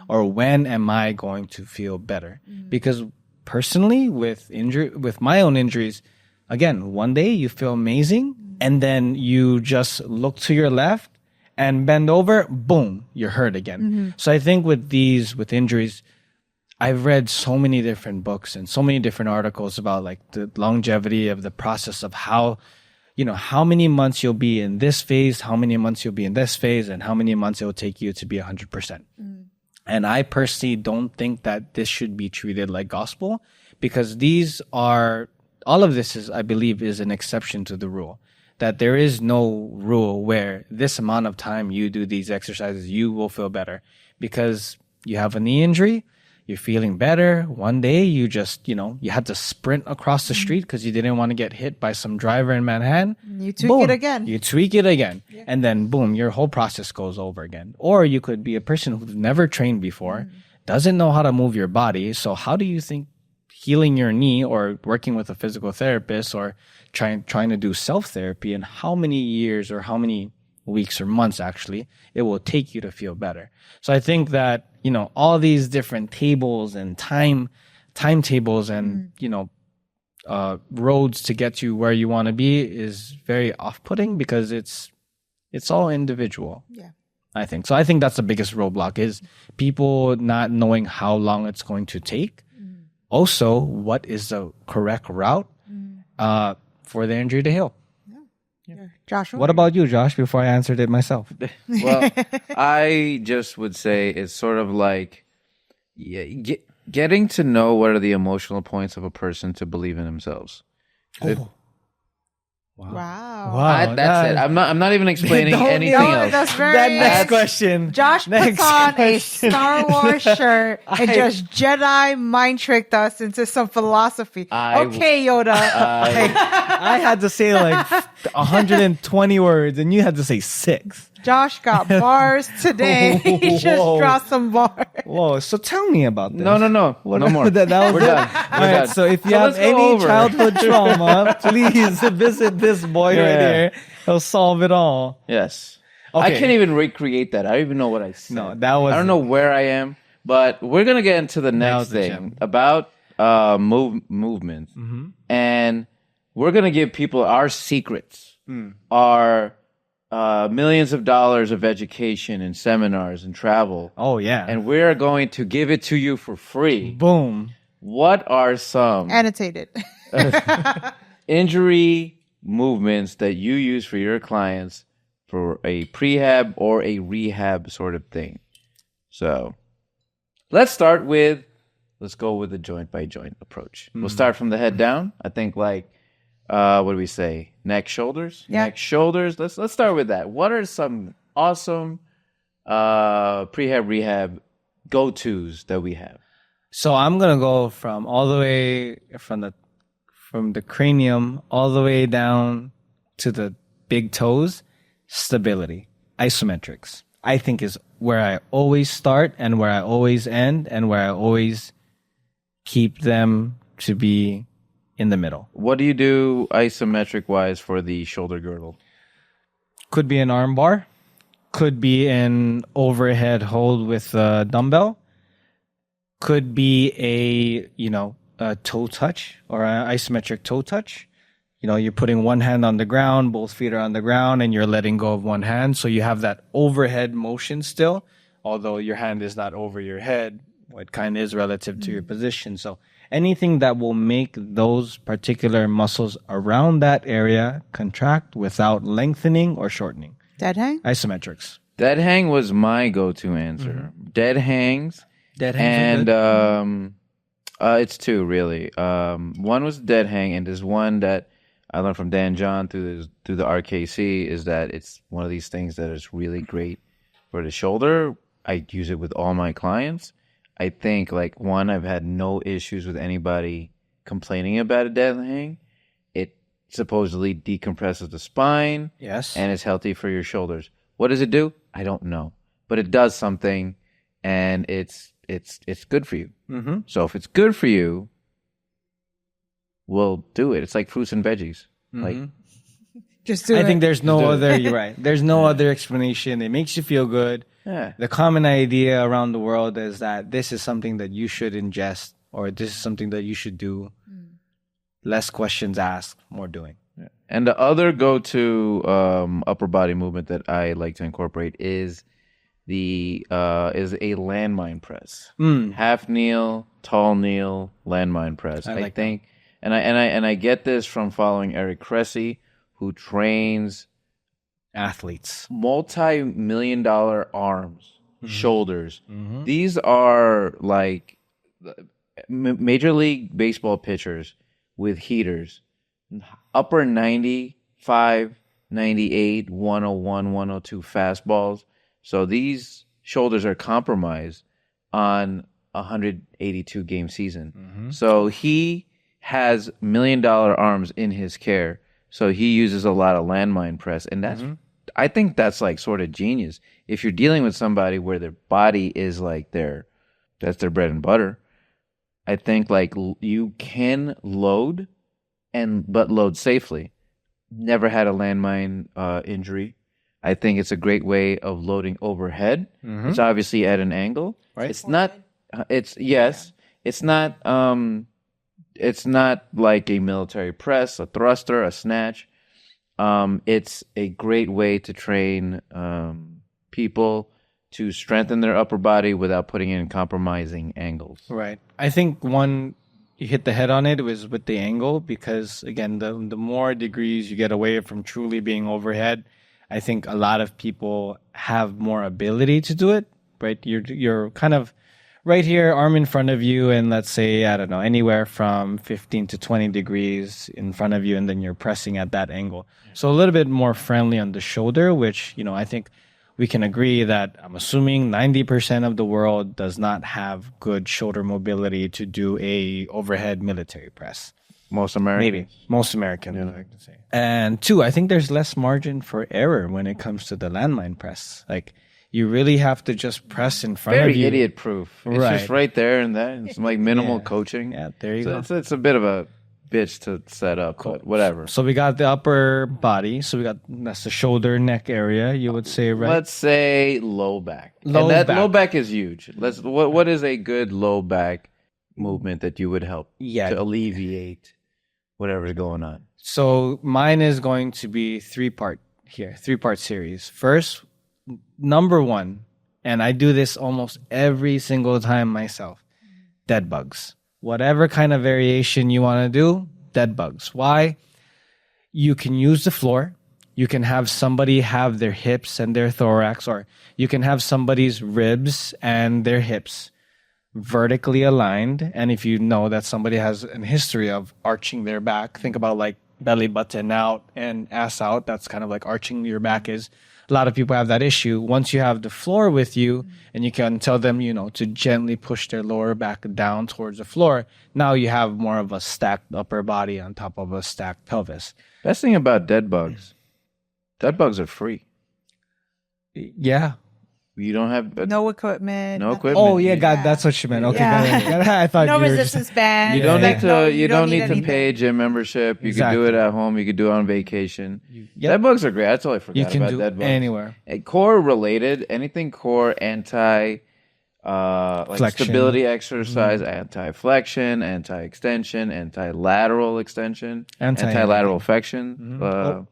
Speaker 1: or when am I going to feel better. Because personally, with my own injuries, again, one day you feel amazing and then you just look to your left and bend over, boom, you're hurt again. So I think with injuries, I've read so many different books and so many different articles about like the longevity of the process of how many months you'll be in this phase, how many months you'll be in this phase, and how many months it will take you to be 100%. And I personally don't think that this should be treated like gospel because all of this is, I believe, is an exception to the rule. That there is no rule where this amount of time you do these exercises, you will feel better. Because you have a knee injury, you're feeling better. One day you just, you had to sprint across the street because you didn't want to get hit by some driver in Manhattan.
Speaker 3: You tweak
Speaker 1: Boom.
Speaker 3: it again.
Speaker 1: You tweak it again. And then boom, your whole process goes over again. Or you could be a person who's never trained before, doesn't know how to move your body. So how do you think healing your knee or working with a physical therapist or trying to do self-therapy and how many years or how many weeks or months actually it will take you to feel better? So I think that, all these different tables and timetables and, roads to get you where you want to be is very off-putting because it's all individual.
Speaker 3: Yeah.
Speaker 1: I think. So I think that's the biggest roadblock is people not knowing how long it's going to take. Also, what is the correct route for the injury to heal?
Speaker 3: Joshua?
Speaker 1: What about you, Josh, before I answered it myself?
Speaker 2: Well, I just would say it's sort of like getting to know what are the emotional points of a person to believe in themselves.
Speaker 3: Wow.
Speaker 2: That's it. I'm not even explaining anything else.
Speaker 3: That's very...
Speaker 1: That next question.
Speaker 3: Josh
Speaker 1: Next
Speaker 3: puts on a
Speaker 1: question.
Speaker 3: Star Wars shirt and just Jedi mind tricked us into some philosophy. Okay, Yoda.
Speaker 1: I had to say like 120 words, and you had to say 6.
Speaker 3: Josh got bars today. He just
Speaker 1: Whoa.
Speaker 3: dropped some bars.
Speaker 1: Whoa! So tell me about this.
Speaker 2: No. No more.
Speaker 1: That was
Speaker 2: We're
Speaker 1: it?
Speaker 2: done.
Speaker 1: All
Speaker 2: We're
Speaker 1: right.
Speaker 2: done.
Speaker 1: So if you
Speaker 2: So
Speaker 1: have
Speaker 2: let's go
Speaker 1: any
Speaker 2: over.
Speaker 1: childhood trauma, please visit this boy right
Speaker 2: Yeah.
Speaker 1: here. He'll solve it all.
Speaker 2: Yes. I
Speaker 1: Okay.
Speaker 2: can't even recreate that. I don't even know what I said.
Speaker 1: No, that was.
Speaker 2: I don't know where I am, but we're gonna get into the next
Speaker 1: was the
Speaker 2: thing
Speaker 1: gem.
Speaker 2: about movement, and we're gonna give people our secrets, our millions of dollars of education and seminars and travel,
Speaker 1: Oh yeah.
Speaker 2: and we're going to give it to you for free.
Speaker 1: Boom.
Speaker 2: What are some
Speaker 3: Annotated.
Speaker 2: injury movements that you use for your clients for a prehab or a rehab sort of thing? So let's go with the joint by joint approach. We'll start from the head down. I think like what do we say? Neck, shoulders?
Speaker 3: Yeah.
Speaker 2: Neck, shoulders. Let's start with that. What are some awesome prehab rehab go-tos that we have?
Speaker 1: So I'm gonna go from all the way from the cranium all the way down to the big toes. Stability, isometrics. I think is where I always start and where I always end and where I always keep them to be in the middle.
Speaker 2: What do you do isometric wise for the shoulder girdle?
Speaker 1: Could be an arm bar, could be an overhead hold with a dumbbell, could be a toe touch or an isometric toe touch. You're putting one hand on the ground, both feet are on the ground, and you're letting go of one hand. So you have that overhead motion still, although your hand is not over your head. It kind of is relative to your position. So anything that will make those particular muscles around that area contract without lengthening or shortening.
Speaker 3: Dead hang?
Speaker 1: Isometrics.
Speaker 2: Dead hang was my go-to answer. Dead hangs.
Speaker 1: Dead hangs are
Speaker 2: And
Speaker 1: good.
Speaker 2: it's two really. One was dead hang, and there's one that I learned from Dan John through the RKC is that it's one of these things that is really great for the shoulder. I use it with all my clients. I think I've had no issues with anybody complaining about a dead hang. It supposedly decompresses the spine.
Speaker 1: Yes.
Speaker 2: And it's healthy for your shoulders. What does it do? I don't know, but it does something, and it's good for you.
Speaker 1: Mm-hmm.
Speaker 2: So if it's good for you, we'll do it. It's like fruits and veggies.
Speaker 3: Just do
Speaker 1: I
Speaker 3: it.
Speaker 1: think there's no other. You're right. There's no other explanation. It makes you feel good.
Speaker 2: Yeah.
Speaker 1: The common idea around the world is that this is something that you should ingest, or this is something that you should do. Less questions asked, more doing.
Speaker 2: And the other go-to upper body movement that I like to incorporate is a landmine press. Half kneel, tall kneel, landmine press. I think, and I get this from following Eric Cressy, who trains
Speaker 1: Athletes.
Speaker 2: multi-million-dollar arms, shoulders. These are like Major League Baseball pitchers with heaters. Upper 95, 98, 101, 102 fastballs. So these shoulders are compromised on a 182 game season. So he has $1 million arms in his care. So he uses a lot of landmine press, and I think that's sort of genius. If you're dealing with somebody where their body is that's their bread and butter, I think you can load, but load safely. Never had a landmine injury. I think it's a great way of loading overhead. It's obviously at an angle.
Speaker 1: Right.
Speaker 2: It's not. It's yes. It's not. It's not like a military press, a thruster, a snatch. It's a great way to train people to strengthen their upper body without putting in compromising angles.
Speaker 1: Right. I think you hit the head on it was with the angle, because again, the more degrees you get away from truly being overhead, I think a lot of people have more ability to do it. Right. You're kind of right here, arm in front of you, and let's say, I don't know, anywhere from 15 to 20 degrees in front of you, and then you're pressing at that angle. So a little bit more friendly on the shoulder, which, I think we can agree that I'm assuming 90% of the world does not have good shoulder mobility to do a overhead military press.
Speaker 2: Most Americans.
Speaker 1: Maybe. Most Americans, I can say. And two, I think there's less margin for error when it comes to the landmine press. You really have to just press in front of you.
Speaker 2: Very idiot proof. It's just right there and that. It's minimal coaching.
Speaker 1: Yeah, there you go.
Speaker 2: It's a bit of a bitch to set up, but whatever.
Speaker 1: So we got the upper body. So that's the shoulder, neck area, you would say, right?
Speaker 2: Let's say low back.
Speaker 1: Low
Speaker 2: back is huge. What is a good low back movement that you would help to alleviate whatever's going on?
Speaker 1: So mine is going to be three-part series. First, number one, and I do this almost every single time myself, dead bugs. Whatever kind of variation you want to do, dead bugs. Why? You can use the floor. You can have somebody have their hips and their thorax, or you can have somebody's ribs and their hips vertically aligned. And if you know that somebody has a history of arching their back, think about belly button out and ass out. That's kind of like arching your back is. A lot of people have that issue. Once you have the floor with you and you can tell them, to gently push their lower back down towards the floor, now you have more of a stacked upper body on top of a stacked pelvis.
Speaker 2: Best thing about dead bugs are free.
Speaker 1: Yeah.
Speaker 2: You don't have
Speaker 3: No equipment.
Speaker 2: no
Speaker 3: nothing.
Speaker 2: equipment.
Speaker 1: Oh, yeah, God, that's what you meant. Okay,
Speaker 3: Yeah.
Speaker 1: I thought
Speaker 3: No
Speaker 1: you were just-
Speaker 3: resistance band.
Speaker 2: You don't
Speaker 1: Yeah.
Speaker 2: need to.
Speaker 3: No,
Speaker 2: you don't need to
Speaker 3: anything.
Speaker 2: pay gym membership. You can do it at home. You can do it on vacation.
Speaker 1: Yep.
Speaker 2: Dead bugs are great. I totally forgot
Speaker 1: You can
Speaker 2: about
Speaker 1: do
Speaker 2: dead bugs.
Speaker 1: anywhere.
Speaker 2: Core related, anything core, like
Speaker 1: Flexion.
Speaker 2: stability exercise, anti-flexion, anti-extension, anti-lateral extension, anti-lateral flexion.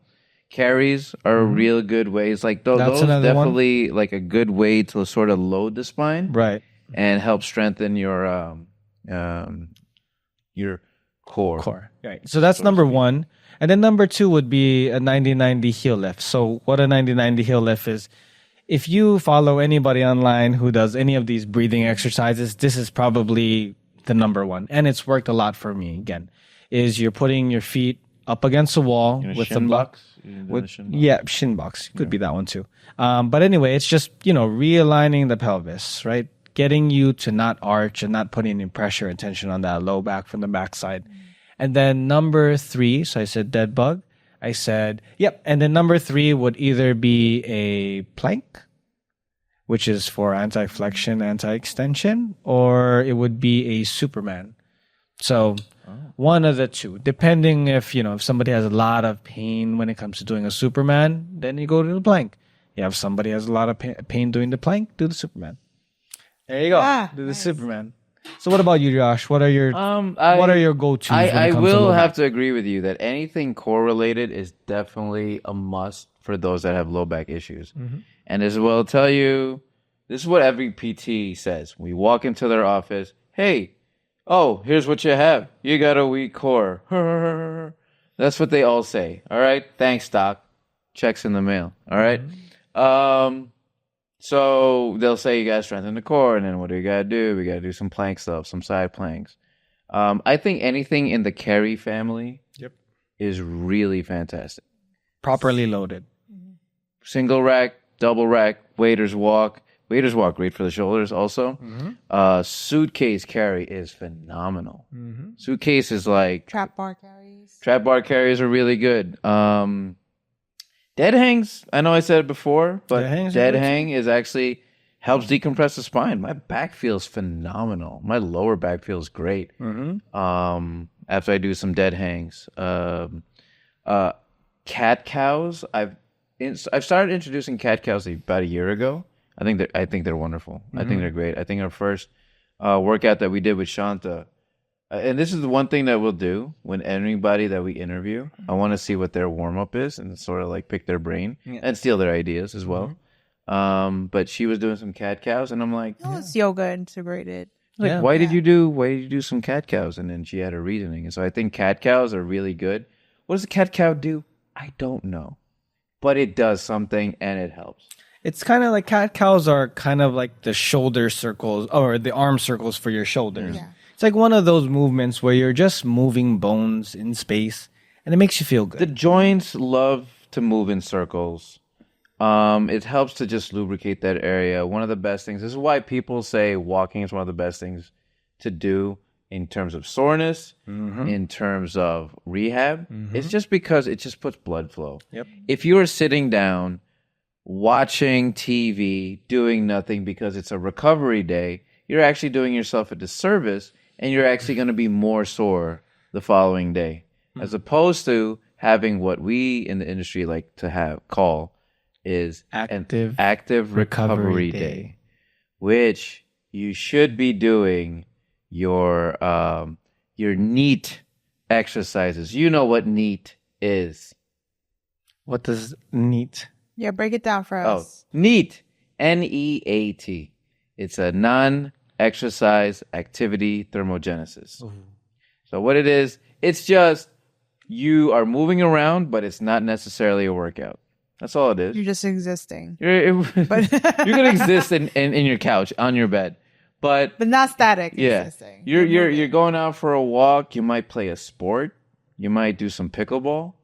Speaker 2: Carries are real good ways. Like
Speaker 1: That's
Speaker 2: those
Speaker 1: another one.
Speaker 2: definitely like a good way to sort of load the spine
Speaker 1: Right.
Speaker 2: and help strengthen your core.
Speaker 1: Right. So that's number one. And then number two would be a 90-90 heel lift. So what a 90-90 heel lift is, if you follow anybody online who does any of these breathing exercises, this is probably the number one. And it's worked a lot for me, again, is you're putting your feet up against the wall with the block. Shin box. Could be that one too. But anyway, it's just, realigning the pelvis, right? Getting you to not arch and not putting any pressure and tension on that low back from the backside. And then number three, so I said dead bug. I said, yep. And then number three would either be a plank, which is for anti-flexion, anti-extension, or it would be a Superman. So one of the two, depending if somebody has a lot of pain when it comes to doing a Superman, then you go to the plank. You have somebody has a lot of pain doing the plank, do the Superman. There you go. Do the Superman. So what about you, Josh? What are your go-tos?
Speaker 2: I will have to agree with you that anything core related is definitely a must for those that have low back issues. And as well, tell you, this is what every PT says. We walk into their office. Hey, here's what you have. You got a weak core. That's what they all say. All right. Thanks, doc. Checks in the mail. All right. So they'll say you got to strengthen the core, and then what do you got to do? We got to do some plank stuff, some side planks. I think anything in the carry family is really fantastic.
Speaker 1: properly loaded.
Speaker 2: Single rack, double rack, waiter's walk. Waiter's walk, great for the shoulders also. Suitcase carry is phenomenal. Suitcase is like...
Speaker 3: Trap bar carries.
Speaker 2: Trap bar carries are really good. Dead hangs, I know I said it before, but dead hang is actually helps decompress the spine. My back feels phenomenal. My lower back feels great after I do some dead hangs. Cat cows, I've started introducing cat cows about a year ago. I think they're wonderful. I think they're great. I think our first workout that we did with Shanta, and this is the one thing that we'll do when anybody that we interview, I want to see what their warm up is and sort of like pick their brain and steal their ideas as well. But she was doing some cat cows, and I'm like,
Speaker 3: It's yoga integrated.
Speaker 2: like, why did you do some cat cows? And then she had her reasoning, and so I think cat cows are really good. What does a cat cow do? I don't know, but it does something and it helps.
Speaker 1: It's kind of like cat cows are kind of like the shoulder circles or the arm circles for your shoulders.
Speaker 3: Yeah.
Speaker 1: It's like one of those movements where you're just moving bones in space and it makes you feel good.
Speaker 2: The joints love to move in circles. It helps to just lubricate that area. One of the best things, this is why people say walking is one of the best things to do in terms of soreness, in terms of rehab. It's just because it just puts blood flow.
Speaker 1: Yep.
Speaker 2: If you are sitting down, watching TV, doing nothing because it's a recovery day, you're actually doing yourself a disservice, and you're actually going to be more sore the following day, as opposed to having what we in the industry like to call is an active recovery day, which you should be doing your NEAT exercises. You know what NEAT is.
Speaker 1: What does NEAT?
Speaker 3: Yeah, break it down for us.
Speaker 2: NEAT, NEAT. It's a non-exercise activity thermogenesis. So what it is, it's just you are moving around, but it's not necessarily a workout. That's all it is.
Speaker 3: You're just existing.
Speaker 2: You're going to exist in your couch, on your bed. But
Speaker 3: not static
Speaker 2: yeah,
Speaker 3: existing.
Speaker 2: you're going out for a walk. You might play a sport. You might do some pickleball,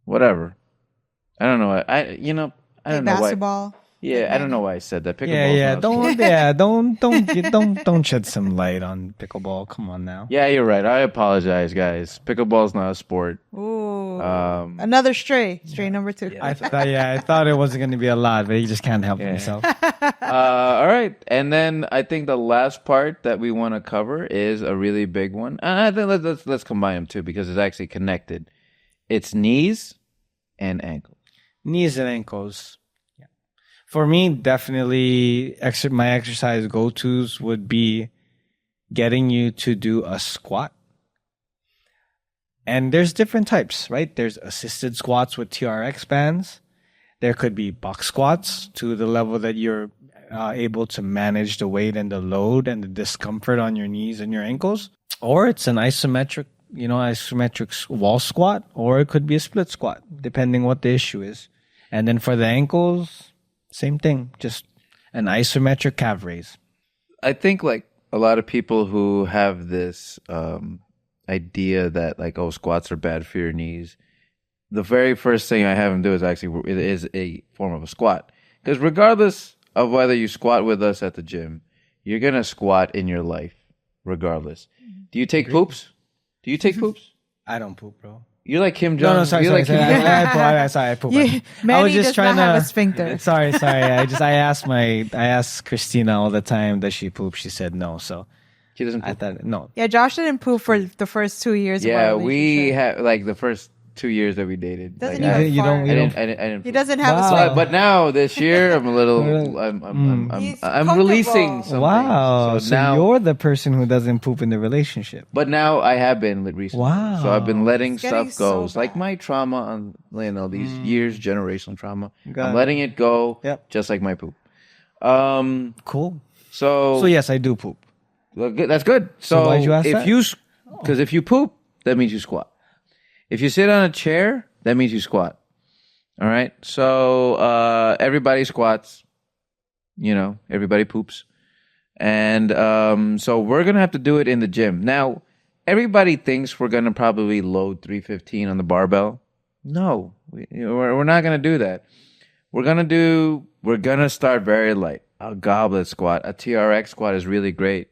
Speaker 2: whatever. I don't know. I
Speaker 3: Play
Speaker 2: don't know why.
Speaker 3: basketball.
Speaker 2: Yeah,
Speaker 3: like
Speaker 2: I don't know
Speaker 3: Manny.
Speaker 2: why I said that.
Speaker 1: Yeah,
Speaker 2: Pickleball.
Speaker 1: yeah. Don't shed some light on pickleball. Come on now.
Speaker 2: Yeah, you're right. I apologize, guys. Pickleball's not a sport.
Speaker 3: Ooh.
Speaker 2: Um,
Speaker 3: Another stray. Stray number 2.
Speaker 1: I thought it wasn't going to be a lot, but he just can't help himself.
Speaker 2: all right, and then I think the last part that we want to cover is a really big one, and I think let's combine them too because it's actually connected. It's knees and ankles.
Speaker 1: Knees and ankles. Yeah. For me, definitely my exercise go-tos would be getting you to do a squat. And there's different types, right? There's assisted squats with TRX bands. There could be box squats to the level that you're able to manage the weight and the load and the discomfort on your knees and your ankles. Or it's an isometric wall squat, or it could be a split squat, depending what the issue is. And then for the ankles, same thing, just an isometric calf raise.
Speaker 2: I think like a lot of people who have this idea that like, oh, squats are bad for your knees. The very first thing I have them do is actually it is a form of a squat. Because regardless of whether you squat with us at the gym, you're gonna squat in your life, regardless. Do you take poops? Do you take poops?
Speaker 1: I don't poop, bro.
Speaker 2: You're like Kim Jong.
Speaker 1: No, sorry. I poop.
Speaker 3: Yeah, Manny does not have a sphincter.
Speaker 1: Sorry. I asked Christina all the time, does she poop? She said no. So
Speaker 2: She doesn't poop.
Speaker 1: I thought no.
Speaker 3: Yeah, Josh didn't poop for the first 2 years.
Speaker 2: Yeah,
Speaker 3: of our
Speaker 2: we
Speaker 3: relationship.
Speaker 2: had like the first 2 years that we dated.
Speaker 3: Doesn't
Speaker 2: like,
Speaker 3: even fart.
Speaker 2: I didn't
Speaker 3: He
Speaker 2: poop.
Speaker 3: doesn't have
Speaker 1: Wow.
Speaker 3: a sphincter.
Speaker 2: But now this year I'm a little
Speaker 3: He's
Speaker 2: I'm releasing
Speaker 3: comfortable.
Speaker 2: something.
Speaker 1: Wow.
Speaker 2: So
Speaker 1: So
Speaker 2: now
Speaker 1: you're the person who doesn't poop in the relationship.
Speaker 2: but now I have been recently.
Speaker 1: Wow.
Speaker 2: So I've been letting
Speaker 3: It's getting
Speaker 2: stuff go.
Speaker 3: so
Speaker 2: It's like
Speaker 3: bad.
Speaker 2: my trauma on these years, generational trauma.
Speaker 1: Got
Speaker 2: I'm
Speaker 1: it.
Speaker 2: letting it go
Speaker 1: Yep.
Speaker 2: just like my poop.
Speaker 1: Cool.
Speaker 2: So
Speaker 1: So yes, I do poop.
Speaker 2: Look, that's good. So,
Speaker 1: why'd you ask
Speaker 2: if
Speaker 1: that?
Speaker 2: because if you poop, that means you squat. If you sit on a chair, that means you squat. All right. So everybody squats. You know, everybody poops, and so we're gonna have to do it in the gym. Now, everybody thinks we're gonna probably load 315 on the barbell. No, we're not gonna do that. We're gonna start very light. A goblet squat, a TRX squat is really great.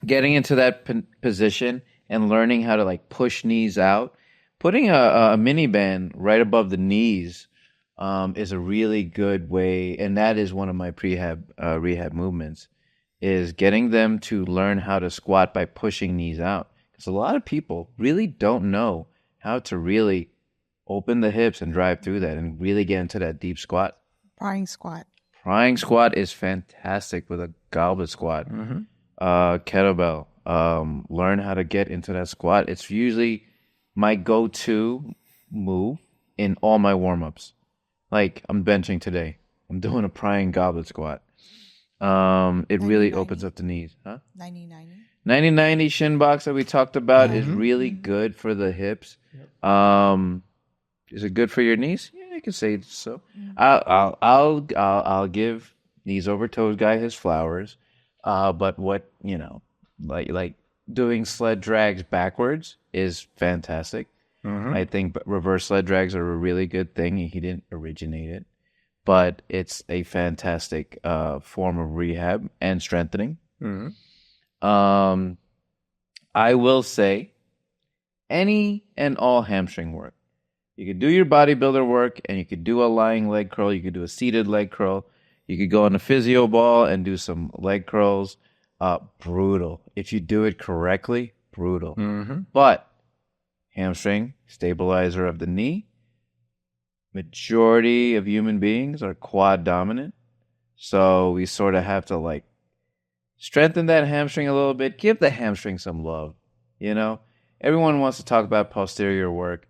Speaker 2: Getting into that position and learning how to like push knees out, putting a mini band right above the knees is a really good way, and that is one of my rehab movements, is getting them to learn how to squat by pushing knees out. Because a lot of people really don't know how to really open the hips and drive through that and really get into that deep squat.
Speaker 3: Prying squat.
Speaker 2: Prying squat is fantastic with a goblet squat. Kettlebell. Learn how to get into that squat. It's usually my go-to move in all my warm-ups. Like, I'm benching today. I'm doing a prying goblet squat. It really
Speaker 3: 90-90.
Speaker 2: opens up the knees. Huh?
Speaker 3: 90-90.
Speaker 2: 90-90 shin box that we talked about is really good for the hips. Is it good for your knees? Yeah, I can say so. I'll give knees over toes guy his flowers. But what like doing sled drags backwards is fantastic. I think reverse sled drags are a really good thing. He didn't originate it, but it's a fantastic form of rehab and strengthening. I will say any and all hamstring work. You could do your bodybuilder work and you could do a lying leg curl. You could do a seated leg curl. You could go on a physio ball and do some leg curls. Brutal. If you do it correctly, brutal. But hamstring, stabilizer of the knee. Majority of human beings are quad dominant. So we sort of have to like strengthen that hamstring a little bit. Give the hamstring some love. You know, everyone wants to talk about posterior work.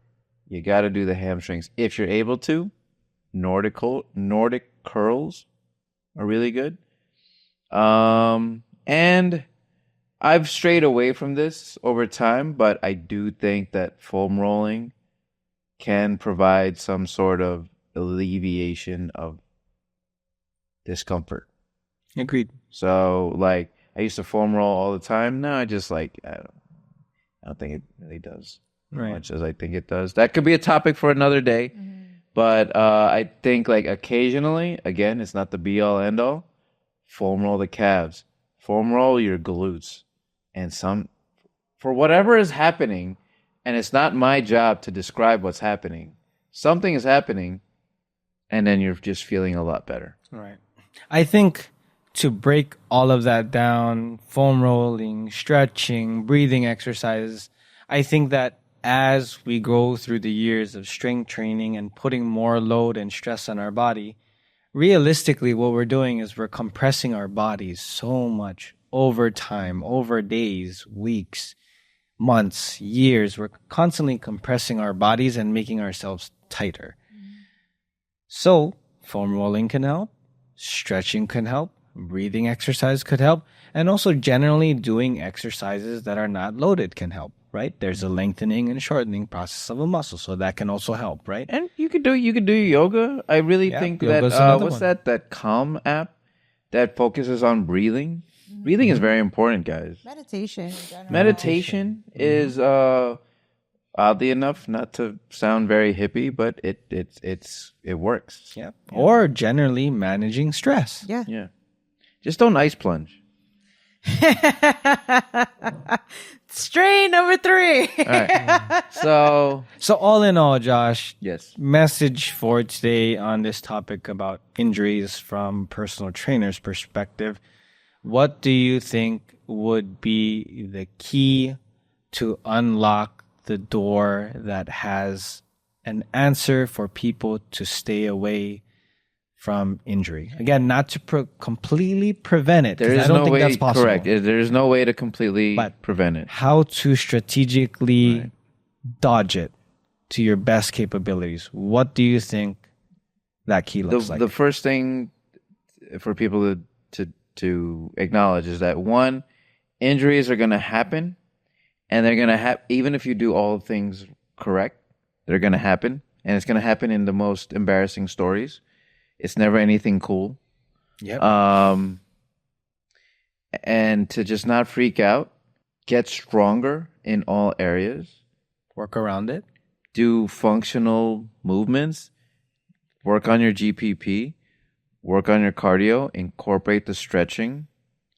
Speaker 2: You got to do the hamstrings if you're able to. Nordic curls are really good. And I've strayed away from this over time, but I do think that foam rolling can provide some sort of alleviation of discomfort.
Speaker 1: Agreed.
Speaker 2: So, like, I used to foam roll all the time. Now I just I don't think it really does
Speaker 1: Right.
Speaker 2: much as I think it does. That could be a topic for another day. But I think like occasionally, again, it's not the be all end all. Foam roll the calves, foam roll your glutes, and for whatever is happening, and it's not my job to describe what's happening. Something is happening, and then you're just feeling a lot better.
Speaker 1: Right. I think to break all of that down, foam rolling, stretching, breathing exercises, I think that as we go through the years of strength training and putting more load and stress on our body, realistically, what we're doing is we're compressing our bodies so much over time, over days, weeks, months, years. We're constantly compressing our bodies and making ourselves tighter. So foam rolling can help, stretching can help, breathing exercise could help, and also generally doing exercises that are not loaded can help, right? There's a lengthening and shortening process of a muscle, so that can also help, right?
Speaker 2: And you could do yoga. I really think that
Speaker 1: yoga's another
Speaker 2: what's
Speaker 1: one.
Speaker 2: that Calm app that focuses on breathing. Breathing is very important, guys.
Speaker 3: Meditation. In general.
Speaker 2: Meditation is oddly enough, not to sound very hippie, but it works.
Speaker 1: Yeah. Or generally managing stress.
Speaker 3: Yeah.
Speaker 2: Yeah. Just don't ice plunge.
Speaker 3: Strain number 3.
Speaker 2: All right. So
Speaker 1: So all in all, Josh,
Speaker 2: yes.
Speaker 1: message for today on this topic about injuries from personal trainer's perspective. What do you think would be the key to unlock the door that has an answer for people to stay away from injury? Again, not to completely prevent it. 'Cause
Speaker 2: There is
Speaker 1: I don't
Speaker 2: no
Speaker 1: think
Speaker 2: way.
Speaker 1: that's possible.
Speaker 2: Correct. There is no way to completely
Speaker 1: But
Speaker 2: prevent it.
Speaker 1: How to strategically dodge it to your best capabilities. What do you think that key looks like?
Speaker 2: The first thing for people to acknowledge is that one, injuries are going to happen, and they're going to happen even if you do all things correct. They're going to happen, and it's going to happen in the most embarrassing stories. It's never anything cool.
Speaker 1: Yep.
Speaker 2: And to just not freak out, get stronger in all areas,
Speaker 1: Work around it.
Speaker 2: do functional movements, work on your GPP, work on your cardio, incorporate the stretching,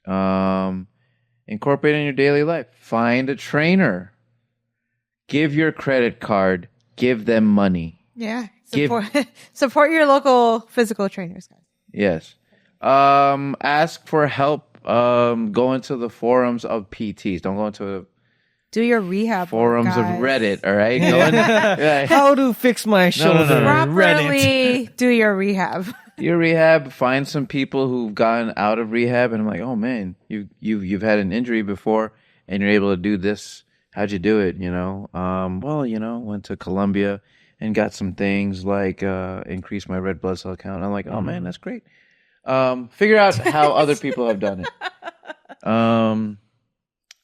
Speaker 2: incorporate it in your daily life. Find a trainer. Give your credit card. Give them money.
Speaker 3: Yeah.
Speaker 2: Give-
Speaker 3: Support your local physical trainers, guys.
Speaker 2: Yes. Ask for help. Go into the forums of PTs. Don't go into
Speaker 3: Do your rehab.
Speaker 2: forums of
Speaker 3: guys.
Speaker 2: Reddit. All right. Go in, yeah.
Speaker 1: How to fix my shoulder? Reddit.
Speaker 3: Properly do your rehab.
Speaker 2: Your rehab. Find some people who've gotten out of rehab, and I'm like, oh man, you've had an injury before, and you're able to do this. How'd you do it? Well, went to Colombia and got some things like increase my red blood cell count. And I'm like, oh man, that's great. Figure out how other people have done it.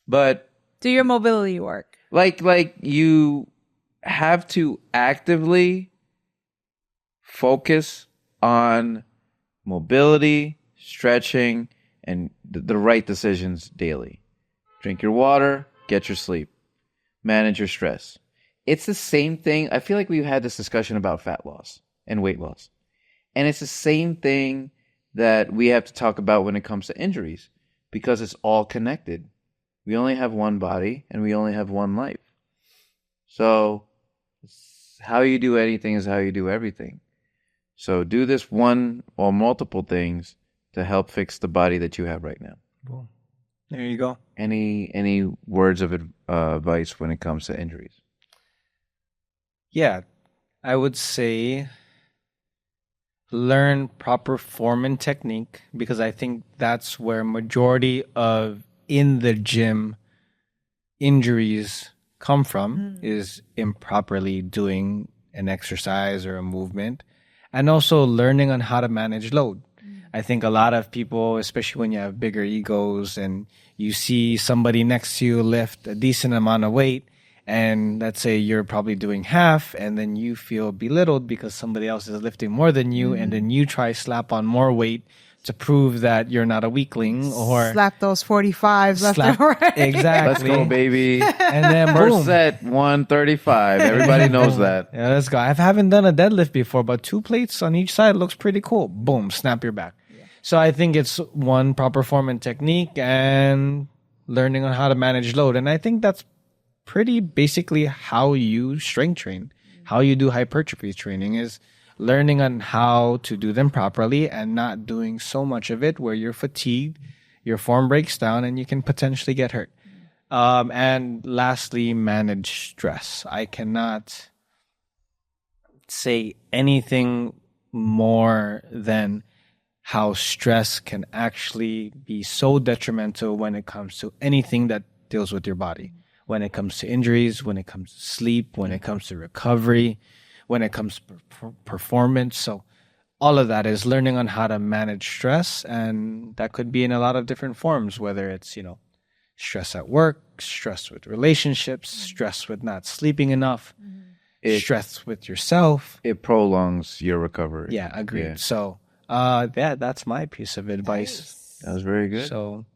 Speaker 2: But
Speaker 3: Do your mobility work.
Speaker 2: like you have to actively focus on mobility, stretching, and the right decisions daily. Drink your water, get your sleep, manage your stress. It's the same thing. I feel like we've had this discussion about fat loss and weight loss. And it's the same thing that we have to talk about when it comes to injuries, because it's all connected. We only have one body and we only have one life. So how you do anything is how you do everything. So do this one or multiple things to help fix the body that you have right now.
Speaker 1: Cool. There you go.
Speaker 2: Any words of advice when it comes to injuries?
Speaker 1: Yeah, I would say learn proper form and technique, because I think that's where majority of in the gym injuries come from, is improperly doing an exercise or a movement, and also learning on how to manage load. I think a lot of people, especially when you have bigger egos and you see somebody next to you lift a decent amount of weight, and let's say you're probably doing half, and then you feel belittled because somebody else is lifting more than you, and then you try slap on more weight to prove that you're not a weakling or
Speaker 3: slap those 45s left
Speaker 1: slap-
Speaker 3: and right.
Speaker 1: exactly.
Speaker 2: Let's go, baby.
Speaker 1: And then
Speaker 2: First
Speaker 1: boom.
Speaker 2: set, 135. Everybody knows that.
Speaker 1: Yeah, let's go. I haven't done a deadlift before, but 2 plates on each side looks pretty cool. Boom, snap your back. So I think it's one, proper form and technique, and learning on how to manage load. And I think that's pretty basically how you strength train, how you do hypertrophy training is learning on how to do them properly and not doing so much of it where you're fatigued, your form breaks down, and you can potentially get hurt. And lastly, manage stress. I cannot say anything more than how stress can actually be so detrimental when it comes to anything that deals with your body. When it comes to injuries, when it comes to sleep, when it comes to recovery, when it comes to performance. So all of that is learning on how to manage stress. And that could be in a lot of different forms, whether it's, stress at work, stress with relationships, stress with not sleeping enough, stress with yourself.
Speaker 2: It prolongs your recovery.
Speaker 1: Yeah, agreed.
Speaker 2: Yeah.
Speaker 1: So, that's my piece of advice.
Speaker 2: That was very good.
Speaker 1: So,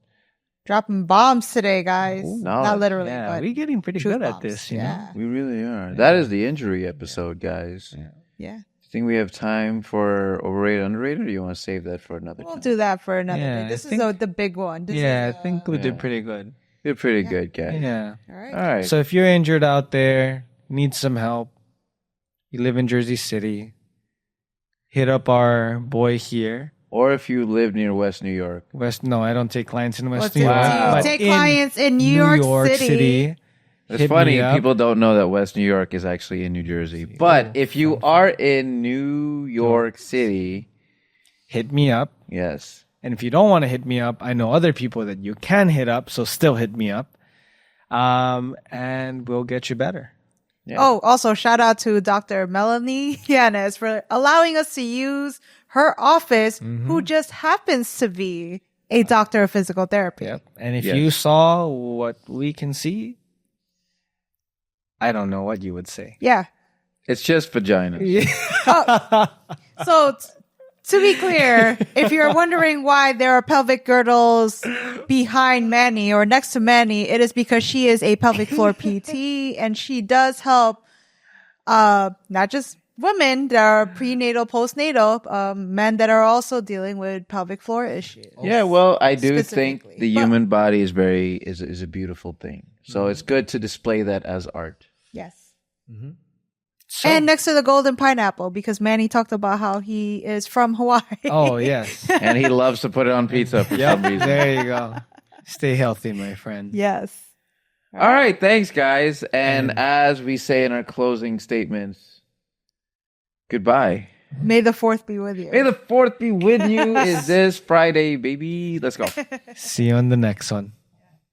Speaker 3: Dropping bombs today, guys.
Speaker 2: Ooh,
Speaker 3: Not literally,
Speaker 1: yeah,
Speaker 3: but
Speaker 1: we're getting pretty
Speaker 3: truth
Speaker 1: good at
Speaker 3: bombs.
Speaker 1: this, you
Speaker 3: Yeah.
Speaker 2: We really are. That is the injury episode, guys.
Speaker 3: Yeah.
Speaker 2: You think we have time for overrated, underrated, or you want to save that for another
Speaker 3: We'll
Speaker 2: time?
Speaker 3: do that for another
Speaker 1: Yeah,
Speaker 3: day. This
Speaker 1: I
Speaker 3: is
Speaker 1: think-
Speaker 3: the big one. This
Speaker 1: Yeah, I
Speaker 3: is,
Speaker 1: think we did pretty good.
Speaker 2: You're pretty good, guys.
Speaker 1: Yeah.
Speaker 3: all right.
Speaker 2: All right.
Speaker 1: So if you're injured out there, need some help, you live in Jersey City, hit up our boy here.
Speaker 2: Or if you live near West New York.
Speaker 1: No, I don't take clients in West
Speaker 3: What's
Speaker 1: New
Speaker 3: it-
Speaker 1: York.
Speaker 3: do you
Speaker 1: but
Speaker 3: take
Speaker 1: in
Speaker 3: clients in New York City?
Speaker 2: It's
Speaker 1: hit
Speaker 2: funny,
Speaker 1: me up.
Speaker 2: people don't know that West New York is actually in New Jersey. But if you are in New York City,
Speaker 1: Hit me up.
Speaker 2: yes.
Speaker 1: And if you don't want to hit me up, I know other people that you can hit up, so still hit me up. And we'll get you better.
Speaker 2: Yeah.
Speaker 3: Oh, also shout out to Dr. Melanie Yanez for allowing us to use her office, who just happens to be a doctor of physical therapy.
Speaker 1: Yep. And if
Speaker 2: Yes.
Speaker 1: you saw what we can see, I don't know what you would say.
Speaker 3: Yeah.
Speaker 2: It's just vagina.
Speaker 3: So to be clear, if you're wondering why there are pelvic girdles behind Manny or next to Manny, it is because she is a pelvic floor PT and she does help not just women that are prenatal, postnatal, men that are also dealing with pelvic floor issues.
Speaker 2: Yeah, well, I do think
Speaker 3: Specifically.
Speaker 2: the human body is is a beautiful thing. So it's good to display that as art.
Speaker 3: Yes.
Speaker 1: So-
Speaker 3: And next to the golden pineapple, because Manny talked about how he is from Hawaii.
Speaker 1: Oh, yes.
Speaker 2: And he loves to put it on pizza for some reason.
Speaker 1: There you go. Stay healthy, my friend.
Speaker 3: Yes.
Speaker 2: All right, thanks, guys. And as we say in our closing statements, goodbye.
Speaker 3: May the 4th be with you.
Speaker 2: May the 4th be with you. Is this Friday, baby? Let's go.
Speaker 1: See you on the next one.